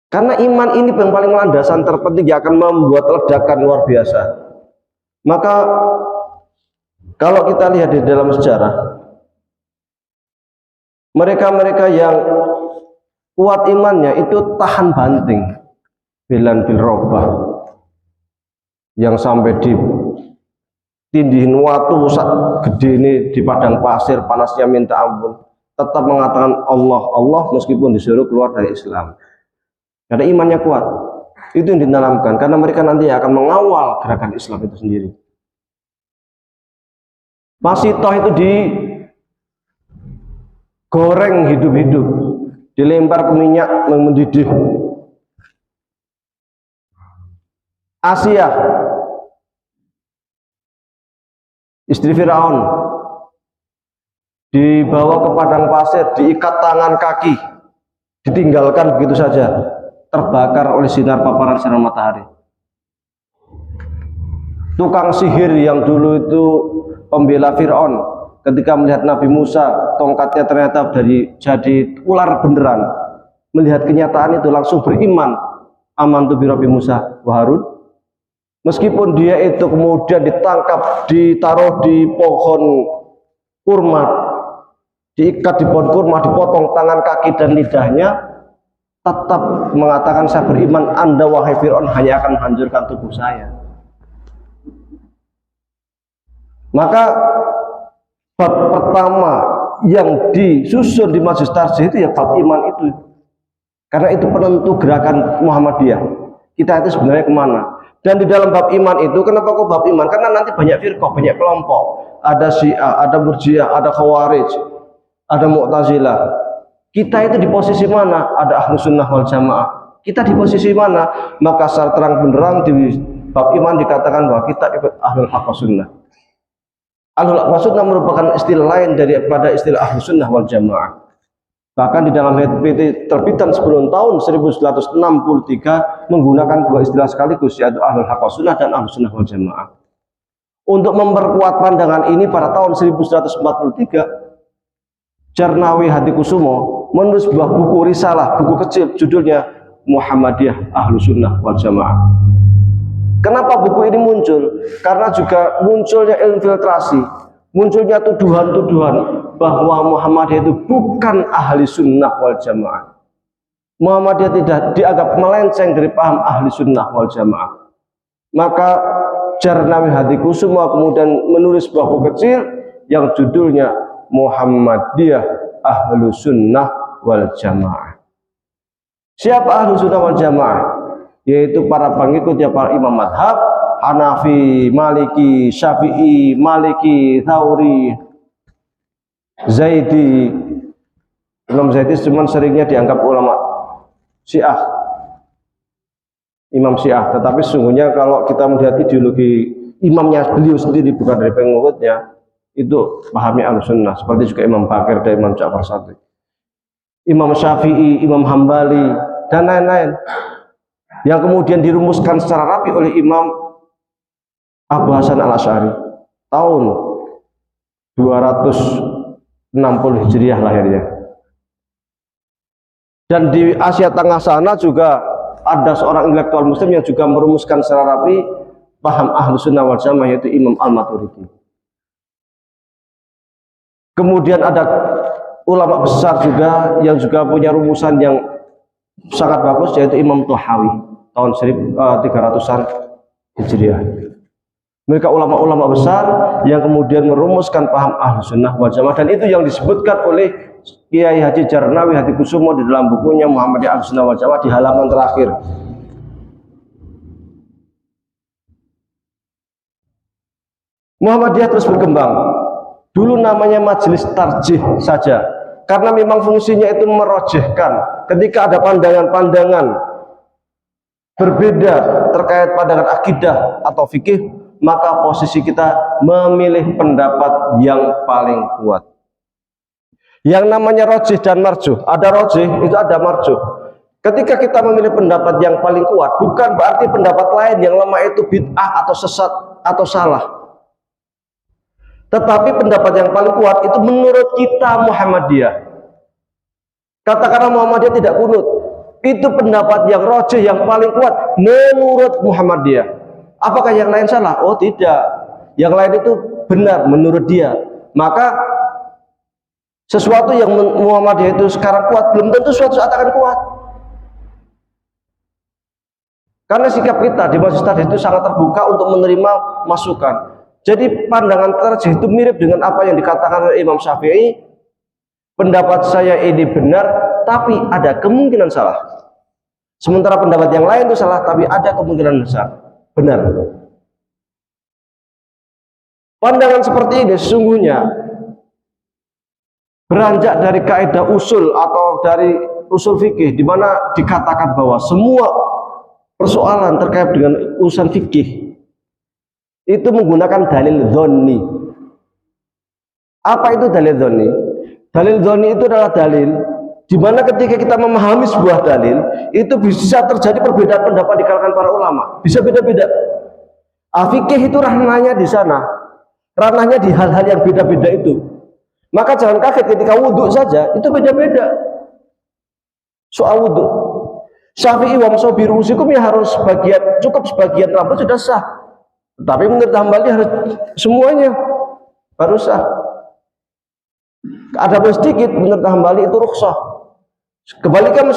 Karena iman ini yang paling landasan terpenting yang akan membuat ledakan luar biasa. Maka kalau kita lihat di dalam sejarah, mereka-mereka yang kuat imannya itu tahan banting, bilan bil robah, yang sampai ditindihin watu gede ini di padang pasir, panasnya minta ampun, tetap mengatakan Allah, Allah meskipun disuruh keluar dari Islam. Karena imannya kuat. Itu yang ditanamkan, karena mereka nanti akan mengawal gerakan Islam itu sendiri. Masitoh itu digoreng hidup-hidup, dilempar ke minyak mendidih. Asia, istri Firaun, dibawa ke padang pasir, diikat tangan kaki, ditinggalkan begitu saja, terbakar oleh sinar paparan sinar matahari. Tukang sihir yang dulu itu pembela Firaun, ketika melihat Nabi Musa, tongkatnya ternyata jadi ular beneran, melihat kenyataan itu langsung beriman, amantu bi Rabbi Musa wa Harun. Meskipun dia itu kemudian ditangkap, ditaruh di pohon kurma, diikat di pohon kurma, dipotong tangan, kaki dan lidahnya, tetap mengatakan saya beriman, Anda wahai Fir'aun hanya akan menghancurkan tubuh saya. Maka bab pertama yang disusun di Majelis Tarjih itu ya bab iman itu, karena itu penentu gerakan Muhammadiyah. Kita itu sebenarnya kemana? Dan di dalam bab iman itu, kenapa kok bab iman? Karena nanti banyak firqah, banyak kelompok. Ada Syiah, ada Murji'ah, ada Khawarij, ada Mu'tazilah. Kita itu di posisi mana? Ada Ahlus Sunnah wal Jamaah. Kita di posisi mana? Maka secara terang benderang di bab iman dikatakan bahwa kita ikut Ahlul Haqq Sunnah. Ahlul Haqq Sunnah merupakan istilah lain daripada istilah Ahlus Sunnah wal Jamaah. Bahkan di dalam PT terbitan sebelum tahun 1963 menggunakan dua istilah sekaligus, yaitu Ahlul Haqq Sunnah dan Ahlus Sunnah wal Jamaah. Untuk memperkuat pandangan ini pada tahun 1943, Cernawi Hadikusumo menulis sebuah buku risalah, buku kecil judulnya Muhammadiyah Ahlus Sunnah wal Jamaah. Kenapa buku ini muncul? Karena juga munculnya infiltrasi, munculnya tuduhan-tuduhan bahwa Muhammadiyah itu bukan ahli sunnah wal jamaah. Muhammadiyah tidak dianggap melenceng dari paham ahli sunnah wal jamaah. Maka Cernawi Hadikusumo kemudian menulis sebuah buku kecil yang judulnya Muhammadiyah Ahlu Sunnah wal Jamaah. Siapa Ahlu Sunnah wal Jamaah? Yaitu para pengikutnya para imam madhab, Hanafi, Maliki, Syafi'i, Maliki, Tsauri, Zaidi. Imam Zaidi cuma seringnya dianggap ulama Syiah, Imam Syiah. Tetapi sesungguhnya kalau kita melihat ideologi imamnya beliau sendiri, bukan dari pengikutnya, itu pahami Ahlussunnah. Seperti juga Imam Bakir dan Imam Ja'far Shadiq, Imam Syafi'i, Imam Hambali dan lain-lain, yang kemudian dirumuskan secara rapi oleh Imam Abu Hasan Al-Asy'ari tahun 260 Hijriah lahirnya. Dan di Asia Tengah sana juga ada seorang intelektual muslim yang juga merumuskan secara rapi paham Ahlus Sunnah wal Jamaah, yaitu Imam Al-Maturidi. Kemudian ada ulama besar juga yang juga punya rumusan yang sangat bagus, yaitu Imam Tahawi tahun 1300-an Hijriah. Mereka ulama-ulama besar yang kemudian merumuskan paham Ahlus Sunnah wal Jamaah, dan itu yang disebutkan oleh Kiai Haji Jarnawi Hadikusumo di dalam bukunya Muhammadiyah Ahlussunnah wal Jamaah di halaman terakhir. Muhammadiyah terus berkembang. Dulu namanya majelis tarjih saja, karena memang fungsinya itu merojehkan. Ketika ada pandangan-pandangan berbeda terkait pandangan akidah atau fikih, maka posisi kita memilih pendapat yang paling kuat. Yang namanya rojih dan marjuh, ada rojih, itu ada marjuh. Ketika kita memilih pendapat yang paling kuat, bukan berarti pendapat lain yang lemah itu bid'ah atau sesat atau salah. Tetapi pendapat yang paling kuat itu menurut kita Muhammadiyah. Katakanlah Muhammadiyah tidak kunut, itu pendapat yang rojih yang paling kuat menurut Muhammadiyah. Apakah yang lain salah? Oh tidak, yang lain itu benar menurut dia. Maka sesuatu yang Muhammadiyah itu sekarang kuat, belum tentu suatu saat akan kuat. Karena sikap kita di majelis tarjih itu sangat terbuka untuk menerima masukan. Jadi pandangan tarjih itu mirip dengan apa yang dikatakan oleh Imam Syafi'i. Pendapat saya ini benar, tapi ada kemungkinan salah. Sementara pendapat yang lain itu salah, tapi ada kemungkinan besar benar. Pandangan seperti ini sesungguhnya beranjak dari kaidah usul atau dari usul fikih, di mana dikatakan bahwa semua persoalan terkait dengan urusan fikih itu menggunakan dalil dzanni. Apa itu dalil dzanni? Dalil dzanni itu adalah dalil di mana ketika kita memahami sebuah dalil, itu bisa terjadi perbedaan pendapat di kalangan para ulama, bisa beda-beda. Fikih itu ranahnya di sana, ranahnya di hal-hal yang beda-beda itu. Maka jangan kaget ketika wudhu saja itu beda-beda. Soal wudhu, Syafi'i wa masabiru usikum ya harus cukup sebagian rambut sudah sah. Tapi menurut Hambali harus semuanya baru sah. Ada pun sedikit menurut Hambali itu rukhsah. Kebalikan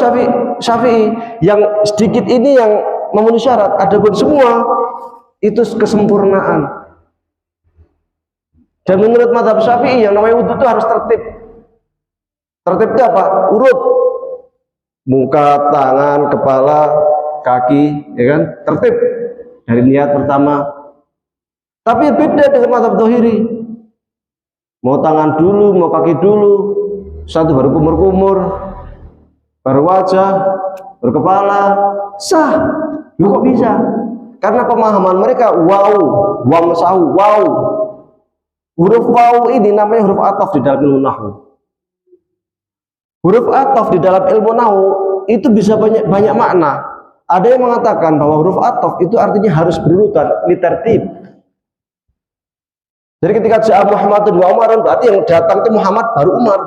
Syafi'i yang sedikit ini yang memenuhi syarat, ada pun semua itu kesempurnaan. Dan menurut mazhab Syafi'i yang namanya wudhu itu harus tertib. Tertib itu apa? Urut. Muka, tangan, kepala, kaki, ya kan? Tertib dari niat pertama. Tapi beda dengan mazhab Dzahiri. Mau tangan dulu, mau kaki dulu, satu baru kumur-kumur, baru wajah, baru kepala, sah. Lu kok bisa? Karena pemahaman mereka wamsahu, wow. Huruf waw ini namanya huruf ataf di dalam ilmu nahwu. Huruf ataf di dalam ilmu nahwu itu bisa banyak makna. Ada yang mengatakan bahwa huruf ataf itu artinya harus berurutan, litertib. Jadi ketika ja'a Muhammadun wa Umarun, berarti yang datang itu Muhammad baru Umar.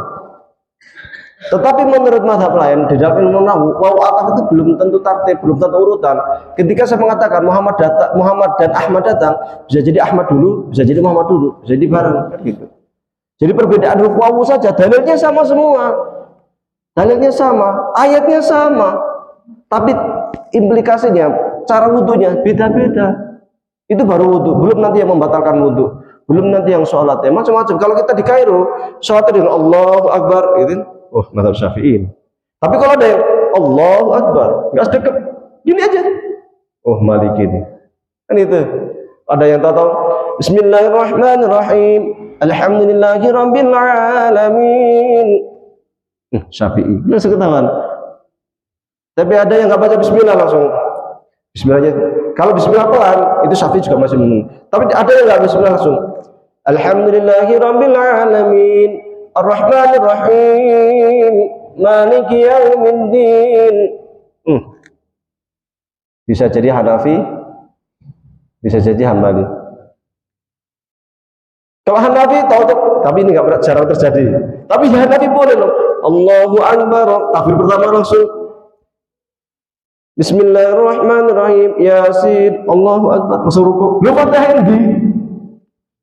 Tetapi menurut mazhab lain di dalam ilmu nahwu, waw ataf itu belum tentu tartib, belum tentu urutan. Ketika saya mengatakan Muhammad dan Ahmad datang, bisa jadi Ahmad dulu, bisa jadi Muhammad dulu, bisa jadi bareng, kan gitu. Jadi perbedaan huruf waw saja, dalilnya sama semua. Dalilnya sama, ayatnya sama. Tapi implikasinya, cara wudhunya beda-beda. Itu baru wudhu, belum nanti yang membatalkan wudhu, belum nanti yang sholatnya, macam-macam. Kalau kita di Kairo, sholatnya dengan Allahu Akbar, gitu. Oh, mazhab Syafi'i. Tapi kalau ada yang Allahu Akbar, nggak sedekap, gini aja. Oh, Maliki ini. Kan itu. Ada yang tahu Bismillahirrahmanirrahim. Alhamdulillahirabbil alamin. Syafi'i. Langsung ketahuan. Tapi ada yang nggak baca Bismillah langsung. Bismillahnya. Kalau Bismillah pelan, itu Syafi'i juga masih menunggu. Tapi ada yang nggak Bismillah langsung. Alhamdulillahirabbil alamin. Ar-Rahmanir-Rahim, Maliki Yaumiddin. Bisa jadi Hanafi, bisa jadi Hambali. Kalau Hanafi tahu tuh, tapi ini nggak jarang terjadi. Tapi Hanafi boleh loh. Allahu Akbar, takbir pertama langsung. Bismillahirrahmanirrahim, Yasin, Allahu Akbar, masuk ruku. Lu Fatihah ini.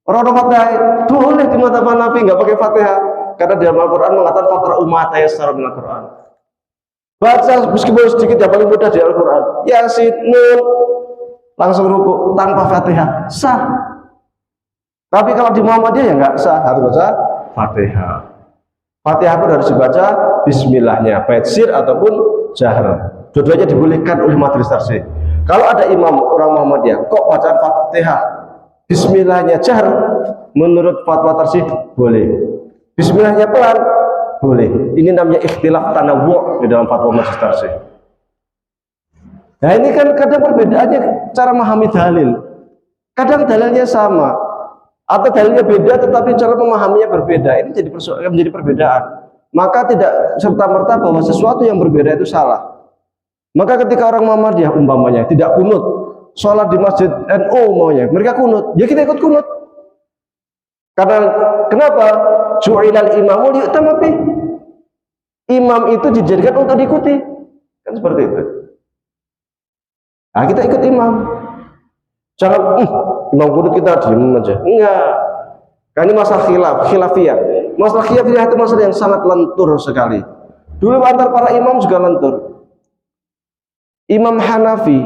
Orang Fatihah boleh di mata Hanafi nggak pakai Fatihah. Karena dalam Al-Quran mengatakan faqra'u ma tayassara minal Quran. Baca meskipun sedikit yang paling mudah di Al-Quran. Yasin, Nun, langsung ruku tanpa Fatihah, sah. Tapi kalau di Muhammadiyah ya nggak sah, harus baca Fatihah. Fatihah pun harus dibaca bismillahnya, baik sir ataupun jahar. Dua-duanya dibolehkan oleh majelis tarjih. Kalau ada imam orang Muhammadiyah kok bacaan Fatihah bismillahnya jahar, menurut fatwa tarjih boleh. Bismillahnya pelan, boleh. Ini namanya ikhtilaf tanawwu' di dalam fatwa majelis tarjih. Nah ini kan kadang perbedaannya cara memahami dalil. Kadang dalilnya sama, atau dalilnya beda tetapi cara memahaminya berbeda. Ini menjadi perbedaan. Maka tidak serta-merta bahwa sesuatu yang berbeda itu salah. Maka ketika orang Muhammadiyah umpamanya tidak kunut, sholat di masjid NU maunya, mereka kunut, ya kita ikut kunut. Karena kenapa? Ju'ilal imamu liyu'tamma bih. Imam itu dijadikan untuk diikuti. Kan seperti itu. Nah, kita ikut imam. Jangan imam kunut kita diam aja. Enggak. Kan ini masalah khilafiyah. Masalah khilafiyah itu masalah yang sangat lentur sekali. Dulu antar para imam juga lentur. Imam Hanafi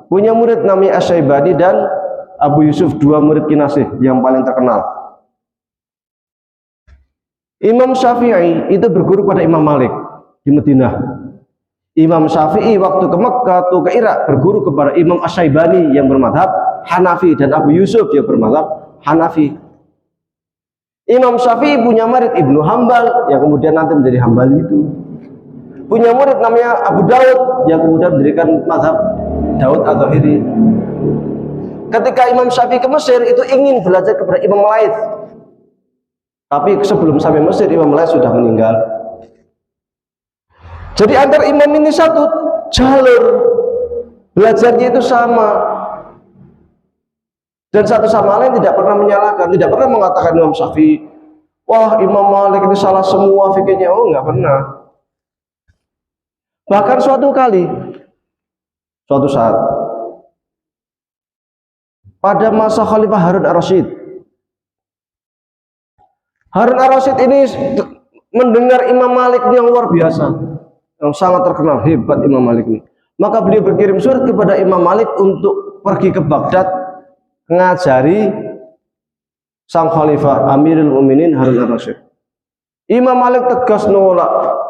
punya murid namanya Asy-Syaibani dan Abu Yusuf, dua murid kinasih yang paling terkenal. Imam Syafi'i itu berguru pada Imam Malik di Madinah. Imam Syafi'i waktu ke Mekkah atau ke Irak berguru kepada Imam Asy-Syaibani yang bermadhab Hanafi dan Abu Yusuf yang bermadhab Hanafi. Imam Syafi'i punya murid Ibnu Hambal yang kemudian nanti menjadi Hambali itu. Punya murid namanya Abu Daud yang kemudian mendirikan mazhab Daud Adz-Dzahiri. Ketika Imam Syafi'i ke Mesir itu ingin belajar kepada Imam Laits. Tapi sebelum sampai Mesir Imam Laits sudah meninggal. Jadi antar imam ini satu jalur, belajarnya itu sama. Dan satu sama lain tidak pernah menyalahkan, tidak pernah mengatakan Imam Syafi'i, wah Imam Malik ini salah semua fikihnya. Oh, enggak pernah. Bahkan suatu saat pada masa Khalifah Harun Ar-Rasyid, Harun Ar-Rasyid ini mendengar Imam Malik yang luar biasa, yang sangat terkenal, hebat Imam Malik ini. Maka beliau berkirim surat kepada Imam Malik untuk pergi ke Baghdad ngajari sang Khalifah Amirul Mukminin Harun Ar-Rasyid. Imam Malik tegas nolak.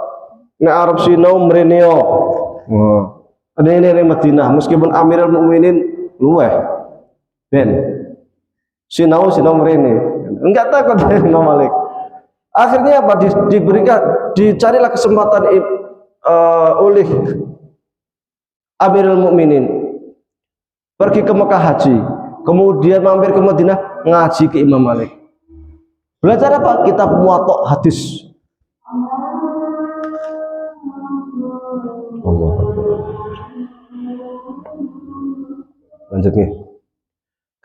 Nek Arab sinau mreneo. Wah. Ini Madinah meskipun Amirul Mukminin luweh. Ben. Sinau mrene. Enggak takut Imam Malik. Akhirnya apa? Dicarilah kesempatan oleh Amirul Mukminin pergi ke Mekah haji, kemudian mampir ke Madinah ngaji ke Imam Malik. Belajar apa? Kitab Muwatta hadis. Allah. Lanjut nih.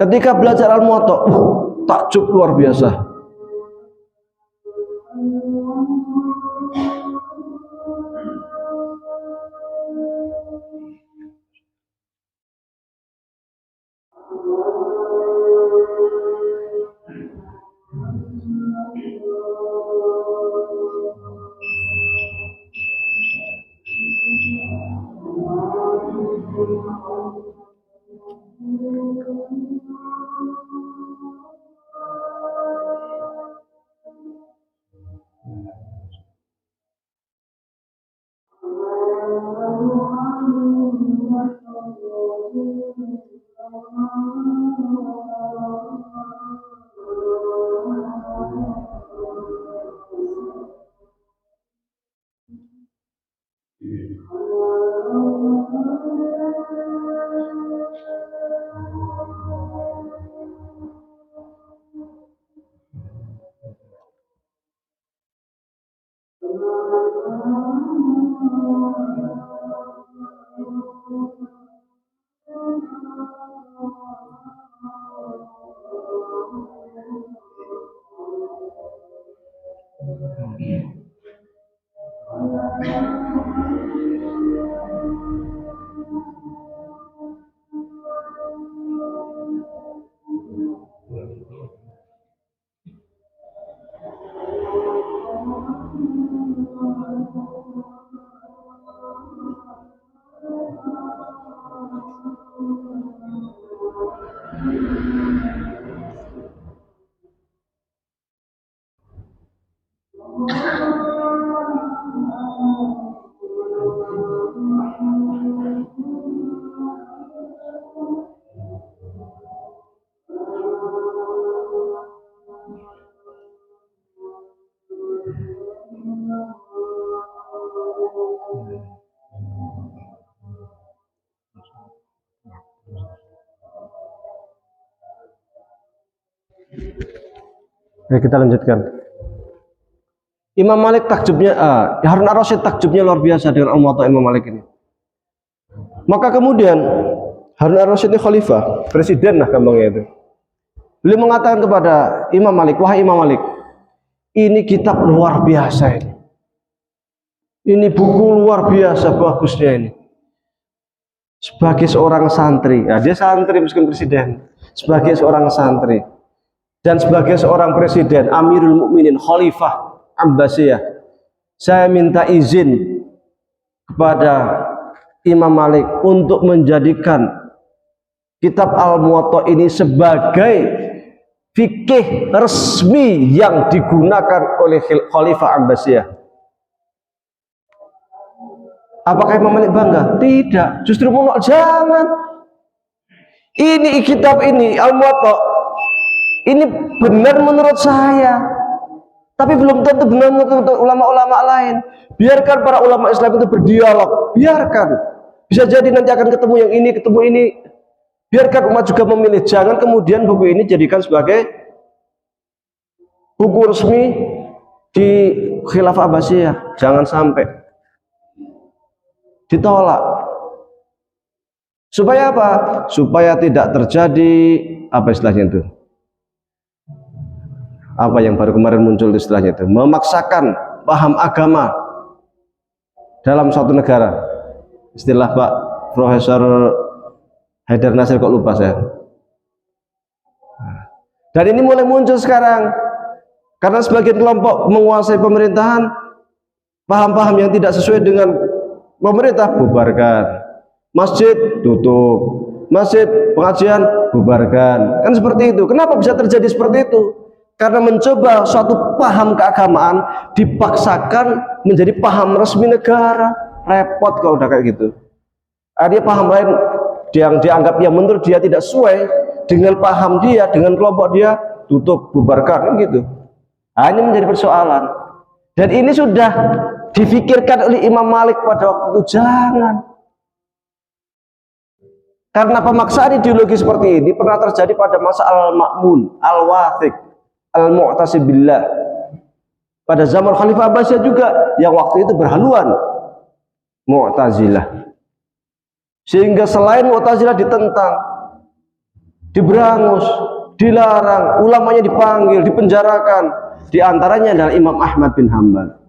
Ketika belajar Al-Muwatta, takjub luar biasa. Ya, kita lanjutkan. Imam Malik takjubnya, Harun ar-Rasyid takjubnya luar biasa dengan Al-Muwatta Imam Malik ini. Maka kemudian Harun ar-Rasyid ini khalifah, presiden lah gampangnya itu. Beliau mengatakan kepada Imam Malik, wahai Imam Malik, ini kitab luar biasa ini. Ini buku luar biasa bagusnya ini. Sebagai seorang santri, dia santri meskipun presiden. Sebagai seorang santri dan sebagai seorang presiden, Amirul Mukminin, Khalifah Abbasiyah, saya minta izin kepada Imam Malik untuk menjadikan kitab Al-Muwatta ini sebagai fikih resmi yang digunakan oleh Khalifah Abbasiyah. Apakah Imam Malik bangga? Tidak, justru menolak. Jangan. Ini kitab ini Al-Muwatta ini benar menurut saya, tapi belum tentu benar menurut ulama-ulama lain. Biarkan para ulama Islam itu berdialog. Biarkan. Bisa jadi nanti akan ketemu yang ini, ketemu ini. Biarkan umat juga memilih. Jangan kemudian buku ini jadikan sebagai buku resmi di Khilafah Abbasiyah. Jangan sampai. Ditolak. Supaya apa? Supaya tidak terjadi apa istilahnya itu? Apa yang baru kemarin muncul istilahnya itu, memaksakan paham agama dalam suatu negara. Istilah Pak Profesor Haidar Nasir, kok lupa saya. Dan ini mulai muncul sekarang karena sebagian kelompok menguasai pemerintahan, paham-paham yang tidak sesuai dengan pemerintah bubarkan, masjid tutup, masjid pengajian bubarkan, kan seperti itu. Kenapa bisa terjadi seperti itu? Karena mencoba suatu paham keagamaan dipaksakan menjadi paham resmi negara. Repot kalau udah kayak gitu. Dia paham lain yang dianggap yang menurut dia tidak sesuai dengan paham dia, dengan kelompok dia, tutup, bubarkan, kan gitu. Ini menjadi persoalan. Dan ini sudah difikirkan oleh Imam Malik pada waktu itu. Jangan. Karena pemaksaan ideologi seperti ini pernah terjadi pada masa Al-Ma'mun, Al-Wathiq, Al-Mu'tasibillah. Pada zaman Khalifah Abbasiyah juga yang waktu itu berhaluan Mu'tazilah. Sehingga selain Mu'tazilah ditentang, diberangus, dilarang, ulamanya dipanggil, dipenjarakan. Di antaranya adalah Imam Ahmad bin Hanbal.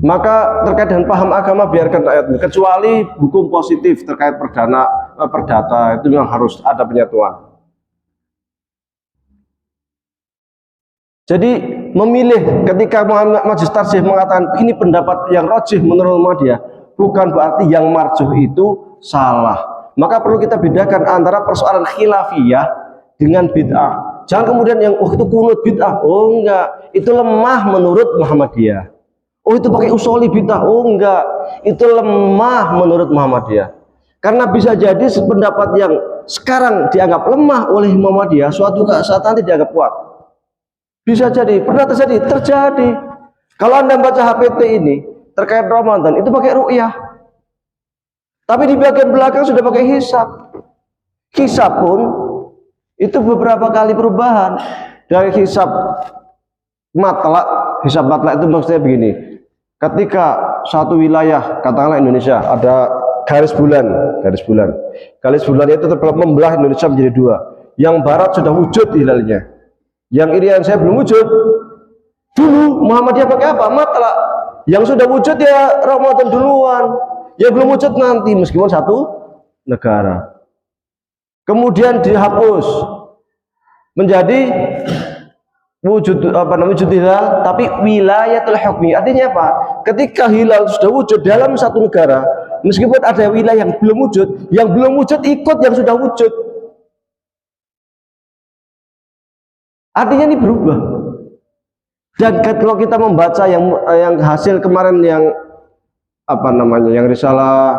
Maka terkait dengan paham agama biarkan rakyat, kecuali hukum positif terkait perdata itu memang harus ada penyatuan. Jadi memilih ketika Majelis Tarjih mengatakan ini pendapat yang rajih menurut Muhammadiyah, bukan berarti yang marjuh itu salah. Maka perlu kita bedakan antara persoalan khilafiyah dengan bid'ah. Jangan kemudian yang itu kunut bid'ah. Oh enggak, itu lemah menurut Muhammadiyah. Oh itu pakai usuli bid'ah. Oh enggak, itu lemah menurut Muhammadiyah. Karena bisa jadi pendapat yang sekarang dianggap lemah oleh Muhammadiyah suatu saat nanti dianggap kuat. Bisa jadi, pernah terjadi. Kalau Anda baca HPT ini terkait Ramadan itu pakai ru'yah. Tapi di bagian belakang sudah pakai hisab. Hisab pun itu beberapa kali perubahan dari hisab matlak. Hisab matlak itu maksudnya begini. Ketika satu wilayah, katakanlah Indonesia, ada garis bulan. Garis bulan itu membelah Indonesia menjadi dua. Yang barat sudah wujud hilalnya. Yang Irian saya belum wujud. Dulu Muhammadiyah pakai apa? Matlak. Yang sudah wujud ya Ramadan duluan. Yang belum wujud nanti meskipun satu negara. Kemudian dihapus menjadi wujud wujud hilal tapi wilayatul hukmi. Artinya apa? Ketika hilal sudah wujud dalam satu negara, meskipun ada wilayah yang belum wujud ikut yang sudah wujud. Artinya ini berubah. Dan kalau kita membaca yang hasil kemarin yang yang risalah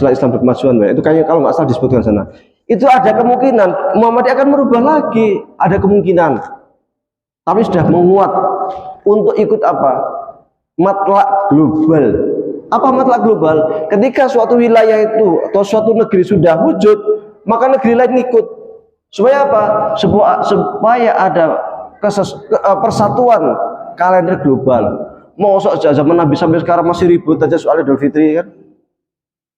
Islam berkemajuan, itu kayaknya kalau nggak salah disebutkan sana. Itu ada kemungkinan Muhammadiyah akan merubah lagi, ada kemungkinan. Tapi sudah menguat untuk ikut apa? Matlak global. Apa matlak global? Ketika suatu wilayah itu atau suatu negeri sudah wujud, maka negeri lain ikut. Supaya apa? Supaya ada persatuan kalender global. Mosok zaman Nabi sampai sekarang masih ribut aja soal Idul Fitri kan?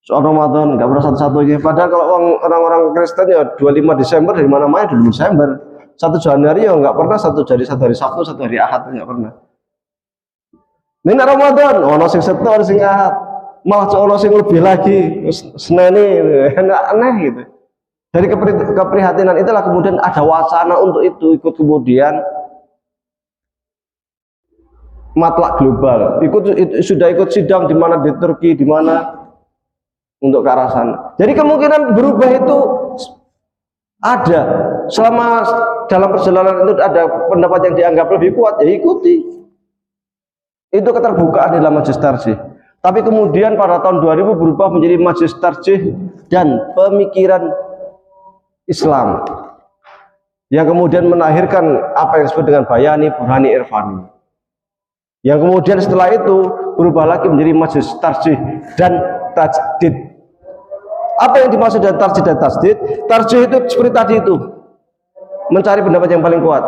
Soal Ramadan nggak pernah satu-satunya. Padahal kalau orang-orang Kristen ya 25 Desember dari mana-mana 25 Desember. 1 Januari ya nggak pernah satu hari Sabtu, 1 hari Ahad nggak pernah. Ini Ramadan, ono sing Sabtu, ono sing Ahad. Malah ono sing lebih lagi Senin aneh gitu. Dari keprihatinan itulah kemudian ada wacana untuk itu, ikut kemudian matlak global, sudah ikut sidang di mana di Turki, di mana untuk ke arah sana. Jadi kemungkinan berubah itu ada. Selama dalam perjalanan itu ada pendapat yang dianggap lebih kuat, ya ikuti. Itu keterbukaan dalam majelis tarjih. Tapi kemudian pada tahun 2000 berubah menjadi majelis tarjih dan pemikiran Islam yang kemudian melahirkan apa yang disebut dengan Bayani, Burhani, Irfani. Yang kemudian setelah itu berubah lagi menjadi majelis tarjih dan tajdid. Apa yang dimaksud dengan tarjih dan tajdid? Tarjih itu seperti tadi itu, mencari pendapat yang paling kuat.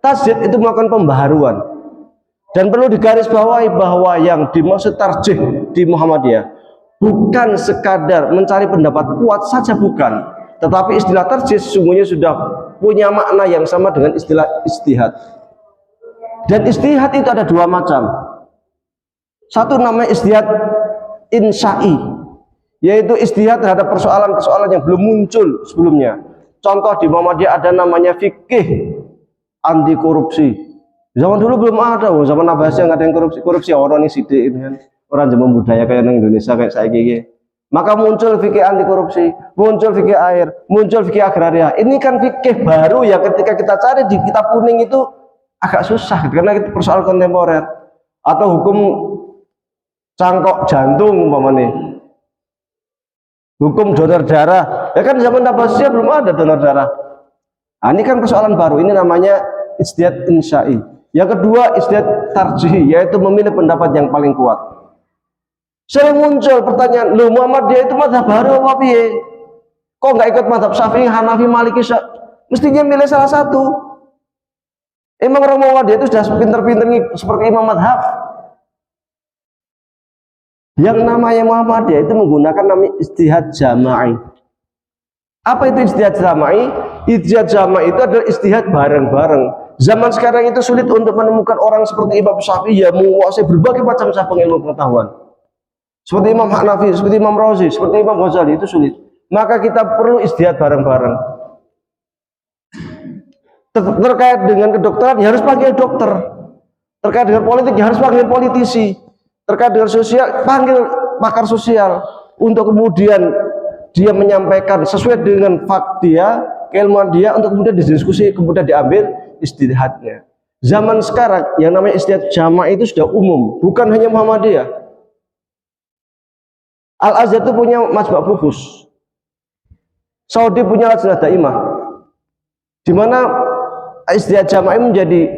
Tajdid itu melakukan pembaharuan. Dan perlu digarisbawahi bahwa yang dimaksud tarjih di Muhammadiyah bukan sekadar mencari pendapat kuat saja, bukan. Tetapi istilah tarjih sesungguhnya sudah punya makna yang sama dengan istilah ijtihad. Dan ijtihad itu ada dua macam. Satu namanya ijtihad insya'i, yaitu ijtihad terhadap persoalan-persoalan yang belum muncul sebelumnya. Contoh di Muhammadiyah ada namanya fikih anti korupsi. Zaman dulu belum ada, zaman Abbasiyah nggak ada yang korupsi orang ini sidik ini kan. Orang zaman budaya kayak di Indonesia kayak saya gini. Maka muncul fikih anti korupsi, muncul fikih air, muncul fikih agraria. Ini kan fikih baru ya, ketika kita cari di kitab kuning itu agak susah karena itu persoalan kontemporer. Atau hukum cangkok jantung umpamanya, hukum donor darah, ya kan zaman Abbasiyah belum ada donor darah. Nah, ini kan persoalan baru, ini namanya ijtihad insya'i. Yang kedua ijtihad tarjihi, yaitu memilih pendapat yang paling kuat. Sering muncul pertanyaan, loh Muhammadiyah itu mazhab baru apa piye? Kok nggak ikut mazhab Syafi'i, Hanafi, Maliki? Mestinya milih salah satu. Emang orang Muhammadiyah itu sudah pinter-pinter seperti imam madhab. Yang namanya Muhammadiyah itu menggunakan nama ijtihad jama'i. Apa itu ijtihad jama'i? Ijtihad jama'i itu adalah ijtihad bareng-bareng. Zaman sekarang itu sulit untuk menemukan orang seperti Imam Syafi'i yang menguasai berbagai macam cabang ilmu pengetahuan. Seperti Imam Hanafi, seperti Imam Razi, seperti Imam Ghazali, itu sulit. Maka kita perlu ijtihad bareng-bareng. Terkait dengan kedokteran, ya harus panggil dokter. Terkait dengan politik, ya harus panggil politisi. Terkait dengan sosial, panggil pakar sosial. Untuk kemudian dia menyampaikan sesuai dengan fakta dia, keilmuan dia, untuk kemudian didiskusi, kemudian diambil ijtihadnya. Zaman sekarang yang namanya ijtihad jamaah itu sudah umum, bukan hanya Muhammadiyah. Al-Azhar itu punya majma' buhus, Saudi punya lajnah daimah, di mana ijtihad jamaah menjadi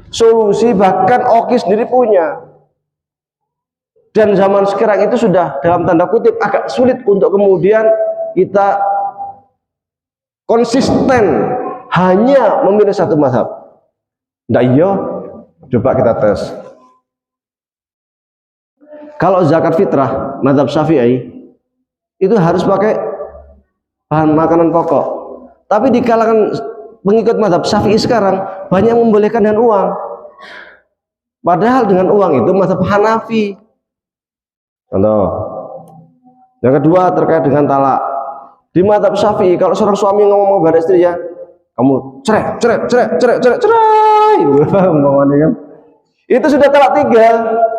solusi, bahkan OKI sendiri punya. Dan zaman sekarang itu sudah dalam tanda kutip agak sulit untuk kemudian kita konsisten hanya memilih satu mazhab. Nggak iya, coba kita tes. Kalau zakat fitrah mazhab Syafi'i itu harus pakai bahan makanan pokok. Tapi di kalangan pengikut mazhab Syafi'i sekarang banyak membolehkan dengan uang. Padahal dengan uang itu mazhab Hanafi. Contoh. Yang kedua terkait dengan talak. Di mazhab Syafi'i kalau seorang suami ngomong kepada istrinya, kamu cerai. Kan? Itu sudah talak 3.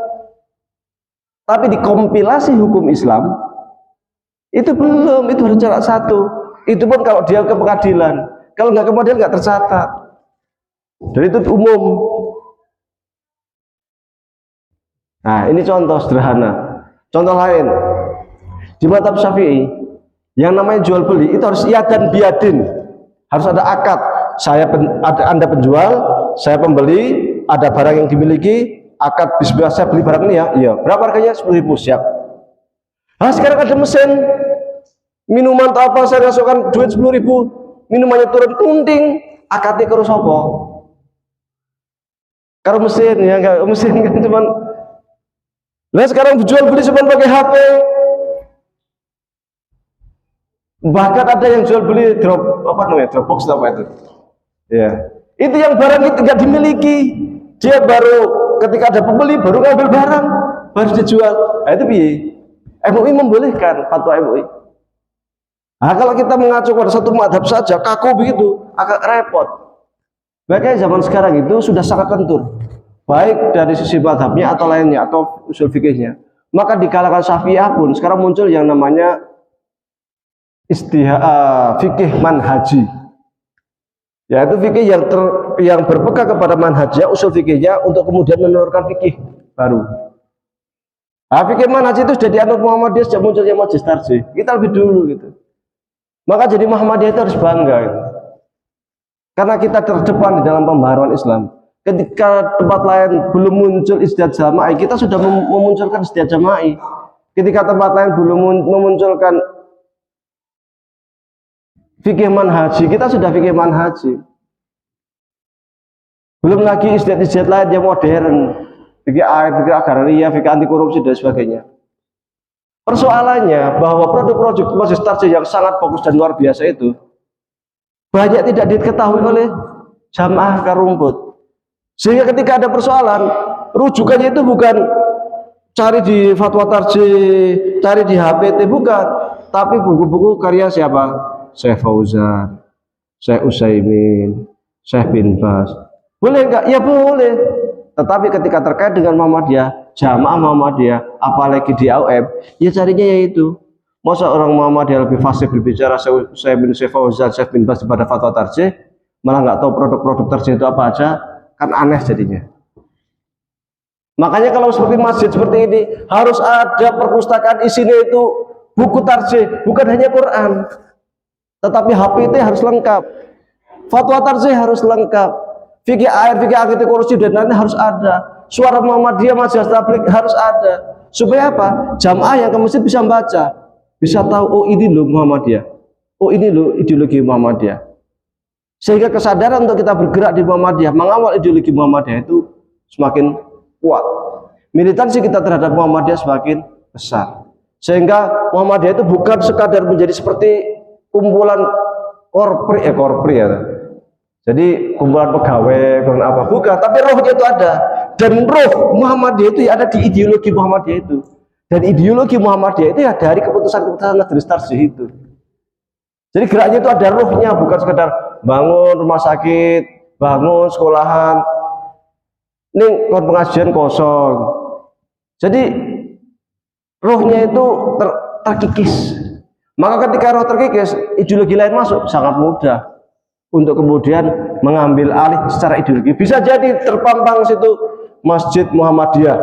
Tapi di kompilasi hukum Islam itu belum, itu harus talak 1. Itu pun kalau dia ke pengadilan. Kalau nggak ke pengadilan nggak tercatat. Jadi itu umum. Nah, ini contoh sederhana. Contoh lain, di mazhab Syafi'i yang namanya jual beli itu harus iya dan biadin, harus ada akad. Anda penjual, saya pembeli, ada barang yang dimiliki, akad bismillah saya beli barang ini ya, iya. Berapa harganya? 10.000, siap. Nah sekarang ada mesin minuman atau apa, saya masukkan duit 10.000, minumannya turun kunting, akadnya karo sapa? Karo mesin ya, enggak mesin kan cuman. Nah sekarang jual beli cuma pakai HP. Bahkan ada yang jual beli Dropbox apa itu? Ya, itu yang barang itu tidak dimiliki. Dia baru ketika ada pembeli baru ngambil barang, baru dijual. Nah itu piye? MUI membolehkan, fatwa MUI. Nah kalau kita mengacu pada satu madhab saja, kaku begitu, agak repot. Makanya zaman sekarang itu sudah sangat lentur, baik dari sisi madhabnya atau lainnya atau usul fikihnya. Maka di kalangan Syafi'iyah pun sekarang muncul yang namanya fikih manhaji, yaitu fikih yang berpegang kepada manhajnya, usul fikihnya untuk kemudian menurunkan fikih baru. Nah, fikih manhaji itu sudah dianut Muhammadiyah sejak munculnya Majelis Tarjih. Kita lebih dulu gitu. Maka jadi Muhammadiyah itu harus bangga gitu. Karena kita terdepan di dalam pembaharuan Islam. Ketika tempat lain belum muncul istihad jama'i, kita sudah memunculkan istihad jama'i. Ketika tempat lain belum memunculkan fikih manhaji, kita sudah fikih manhaji. Belum lagi istihad-istihad lain yang modern, fikih air, fikih agraria, fikih anti korupsi dan sebagainya. Persoalannya bahwa produk-produk Majelis Tarjih yang sangat fokus dan luar biasa itu banyak tidak diketahui oleh jamaah akar rumput. Sehingga ketika ada persoalan, rujukannya itu bukan cari di fatwa tarjih, cari di HPT, bukan, tapi buku-buku karya siapa? Syekh Fauzan, Syekh Utsaimin, Syekh bin Baz. Boleh enggak? Ya boleh. Tetapi ketika terkait dengan Muhammadiyah, jamaah Muhammadiyah, apalagi di AUM, ya carinya yaitu. Masa orang Muhammadiyah lebih fasih berbicara Syekh Fauzan, Syekh bin Baz pada fatwa tarjih, malah nggak tahu produk-produk tarjih itu apa aja, kan aneh jadinya. Makanya kalau seperti masjid seperti ini harus ada perpustakaan isinya itu buku tarjih, bukan hanya Quran, tetapi HPT harus lengkap, fatwa tarjih harus lengkap, fikih air, fikih anti korupsi dan lainnya harus ada, suara Muhammadiyah, Majelis Tabligh harus ada, supaya apa? Jamaah yang ke masjid bisa membaca, bisa tahu, oh ini loh Muhammadiyah, oh ini loh ideologi Muhammadiyah. Sehingga kesadaran untuk kita bergerak di Muhammadiyah, mengawal ideologi Muhammadiyah itu semakin kuat. Militansi kita terhadap Muhammadiyah semakin besar. Sehingga Muhammadiyah itu bukan sekadar menjadi seperti kumpulan korpri ya. Jadi kumpulan pegawai, kumpulan apa, bukan, tapi rohnya itu ada. Dan roh Muhammadiyah itu ya ada di ideologi Muhammadiyah itu. Dan ideologi Muhammadiyah itu ya dari keputusan-keputusan Majelis Tarjih itu. Jadi geraknya itu ada rohnya, bukan sekedar bangun rumah sakit, bangun sekolahan. Ini pengajian kosong. Jadi rohnya itu terkikis. Maka ketika roh terkikis, ideologi lain masuk sangat mudah untuk kemudian mengambil alih secara ideologi. Bisa jadi terpampang situ Masjid Muhammadiyah,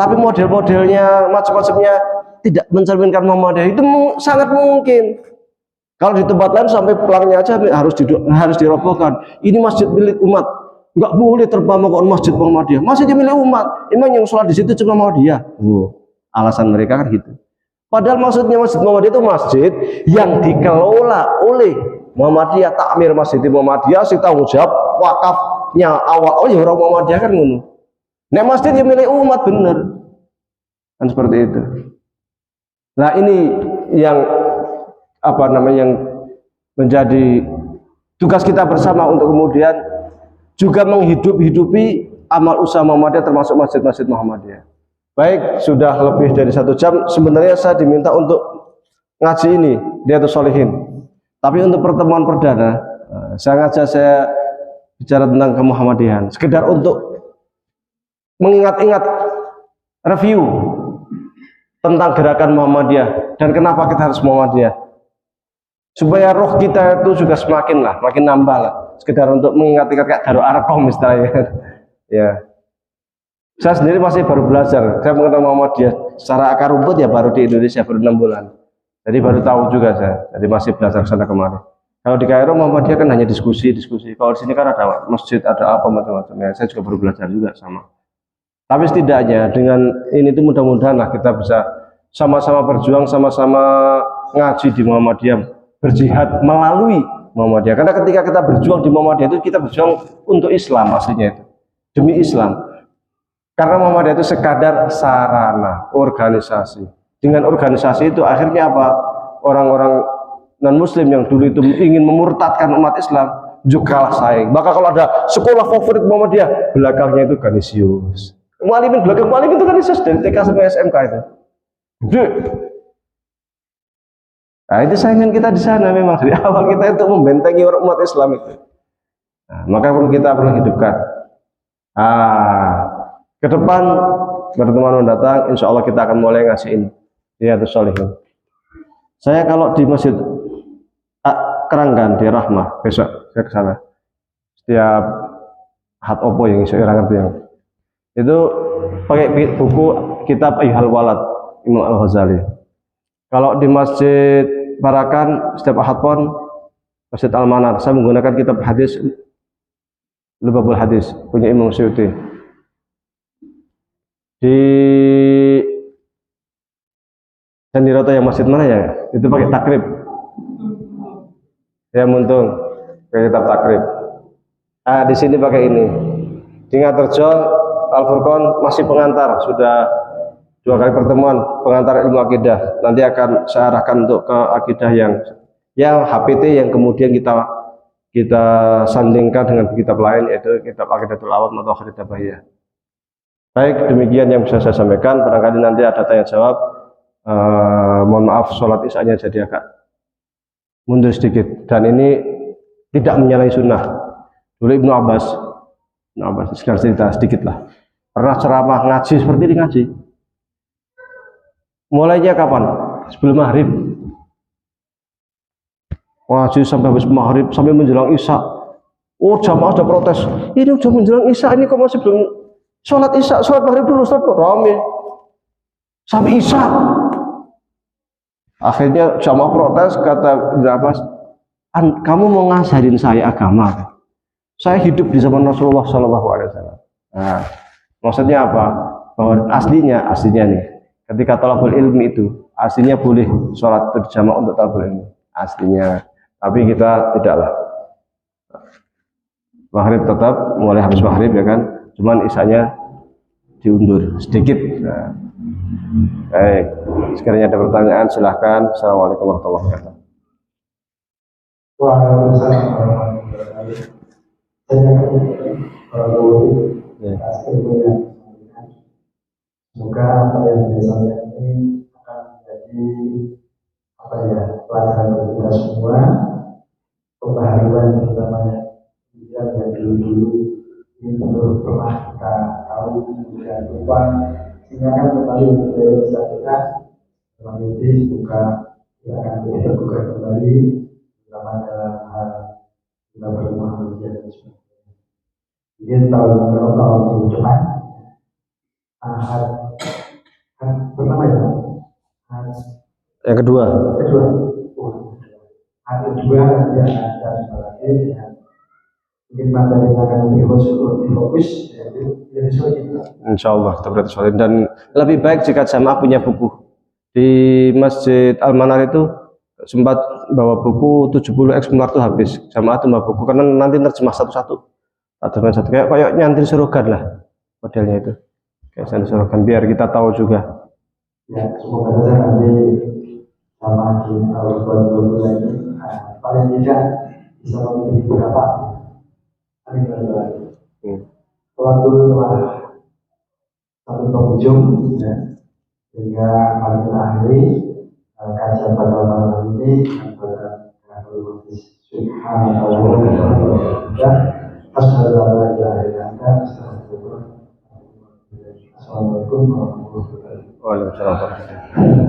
tapi model-modelnya macam-macamnya tidak mencerminkan Muhammadiyah. Itu sangat mungkin. Kalau di tempat lain sampai pelangnya aja harus dirobohkan. Ini masjid milik umat, nggak boleh terpampang Masjid Muhammadiyah. Masjidnya milik umat, emang yang sholat di situ cuma Muhammadiyah. Alasan mereka kan gitu. Padahal maksudnya Masjid Muhammadiyah itu masjid yang dikelola oleh Muhammadiyah, takmir Masjid Muhammadiyah, si tanggung jawab wakafnya awal. Oh ya orang Muhammadiyah kan ngono. Nek masjid yang milik umat bener. Kan seperti itu. Nah, ini yang yang menjadi tugas kita bersama untuk kemudian juga menghidupi amal usaha Muhammadiyah termasuk masjid-masjid Muhammadiyah. Baik, sudah lebih dari 1 jam. Sebenarnya saya diminta untuk ngaji ini Riyadhus Shalihin. Tapi untuk pertemuan perdana, saya bicara tentang kemuhammadiyahan, sekedar untuk mengingat-ingat review tentang gerakan Muhammadiyah dan kenapa kita harus Muhammadiyah, supaya roh kita itu juga makin nambah lah, sekedar untuk mengingat-ingat kayak Darul Arqam misalnya. Ya, saya sendiri masih baru belajar. Saya mengenal Muhammadiyah secara akar rumput ya baru di Indonesia baru 6 bulan. Jadi baru tahu juga saya. Jadi masih belajar sana kemari. Kalau di Kairo Muhammadiyah kan hanya diskusi. Kalau di sini kan ada masjid, ada apa macam-macam. Ya, saya juga baru belajar juga sama. Tapi setidaknya dengan ini tuh mudah-mudahan lah kita bisa sama-sama berjuang, sama-sama ngaji di Muhammadiyah, berjihad melalui Muhammadiyah. Karena ketika kita berjuang di Muhammadiyah itu kita berjuang untuk Islam aslinya itu, demi Islam. Karena Muhammadiyah itu sekadar sarana organisasi. Dengan organisasi itu akhirnya apa? Orang-orang non-Muslim yang dulu itu ingin memurtadkan umat Islam juga kalah saing. Maka kalau ada sekolah favorit Muhammadiyah, belakangnya itu Kanisius. Mualimin, belakang Mualimin itu Kanisius dari TK sampai SMK itu. Gede. Nah, itu saingan kita di sana memang dari awal kita untuk membentengi orang umat Islam itu. Nah, maka kita perlu hidupkan. Ke depan pertemuan mendatang, insya Allah kita akan mulai ngasihin Riyadhus Shalihin. Saya kalau di Masjid Keranggan di Rahmah besok saya ke sana. Setiap hat opo yang saya ngerti yang itu pakai buku kitab Ayyuhal Walad Imam Al-Ghazali. Kalau di Masjid Parakan setiap ahad pon Masjid Al-Manar saya menggunakan kitab hadis Lubabul Hadis punya Imam Suyuti. Di Sandiroto yang masjid mana ya? Itu pakai takrib. Ya Muntung pakai kitab takrib. Di sini pakai ini. Di Ngaterjo Al-Furqon masih pengantar, sudah 2 kali pertemuan pengantar ilmu akidah. Nanti akan saya arahkan untuk ke akidah yang HPT yang kemudian kita sandingkan dengan kitab lain, yaitu kitab Aqidatul Awam atau Aqidah Bahiyah. Baik, demikian yang bisa saya sampaikan. Barangkali nanti ada tanya jawab. Mohon maaf sholat isya-nya jadi agak mundur sedikit, dan ini tidak menyalahi sunnah. Dulu Ibnu Abbas sekarang cerita sedikit lah, pernah ceramah ngaji seperti ini ngaji. Mulainya kapan? Sebelum maghrib. Ngaji sampai habis maghrib, sampai menjelang isya. Oh, jamaah ada protes. Ini udah menjelang isya, ini kok masih belum sholat isya? Sholat maghrib dulu, sholat rame. Sampai isya. Akhirnya jamaah protes, kata Ibnu Abbas, kamu mau ngajarin saya agama? Saya hidup di zaman Rasulullah SAW. Nah, maksudnya apa? Bahwa aslinya nih, ketika talabul ilmi itu aslinya boleh sholat berjamaah untuk talabul ilmi aslinya, tapi kita tidaklah. Maghrib tetap mulai habis maghrib ya kan, cuman isanya diundur sedikit. Nah, baik, sekiranya ada pertanyaan silahkan. Assalamualaikum warahmatullahi wabarakatuh. Waalaikumsalam warahmatullahi wabarakatuh. Semoga apa yang disampaikan ini akan menjadi pelajaran bagi kita semua, pembaharuan terutamanya yang dulu ini belum pernah kita tahu dan lupa, sehingga kan kembali bisa kita mengikuti. Semoga kita akan terbuka kembali terutama dalam hal kita berumah dan sebagainya. Mungkin tahun minggu depan pertama ya, yang kedua nanti akan kita lagi dengan mungkin materi yang akan lebih fokus yaitu Insya Allah kita berarti solid. Dan lebih baik jika jamaah punya buku. Di Masjid Al-Manar itu sempat bawa buku 70 eksemplar tuh habis. Jamaah tuh bawa buku karena nanti terjemah satu-satu. Kayak nyantri surugan lah modelnya itu. Kayak nyantri surugan biar kita tahu juga. Ya, semoga saja nanti sama di awal bulan ini paling tidak bisa memiliki beberapa hari lagi. Waktu telah satu penghujung, ya, sehingga mari kita akhiri kajian pada malam ini pada Assalamualaikum warahmatullahi wabarakatuh. Waalaikumsalam.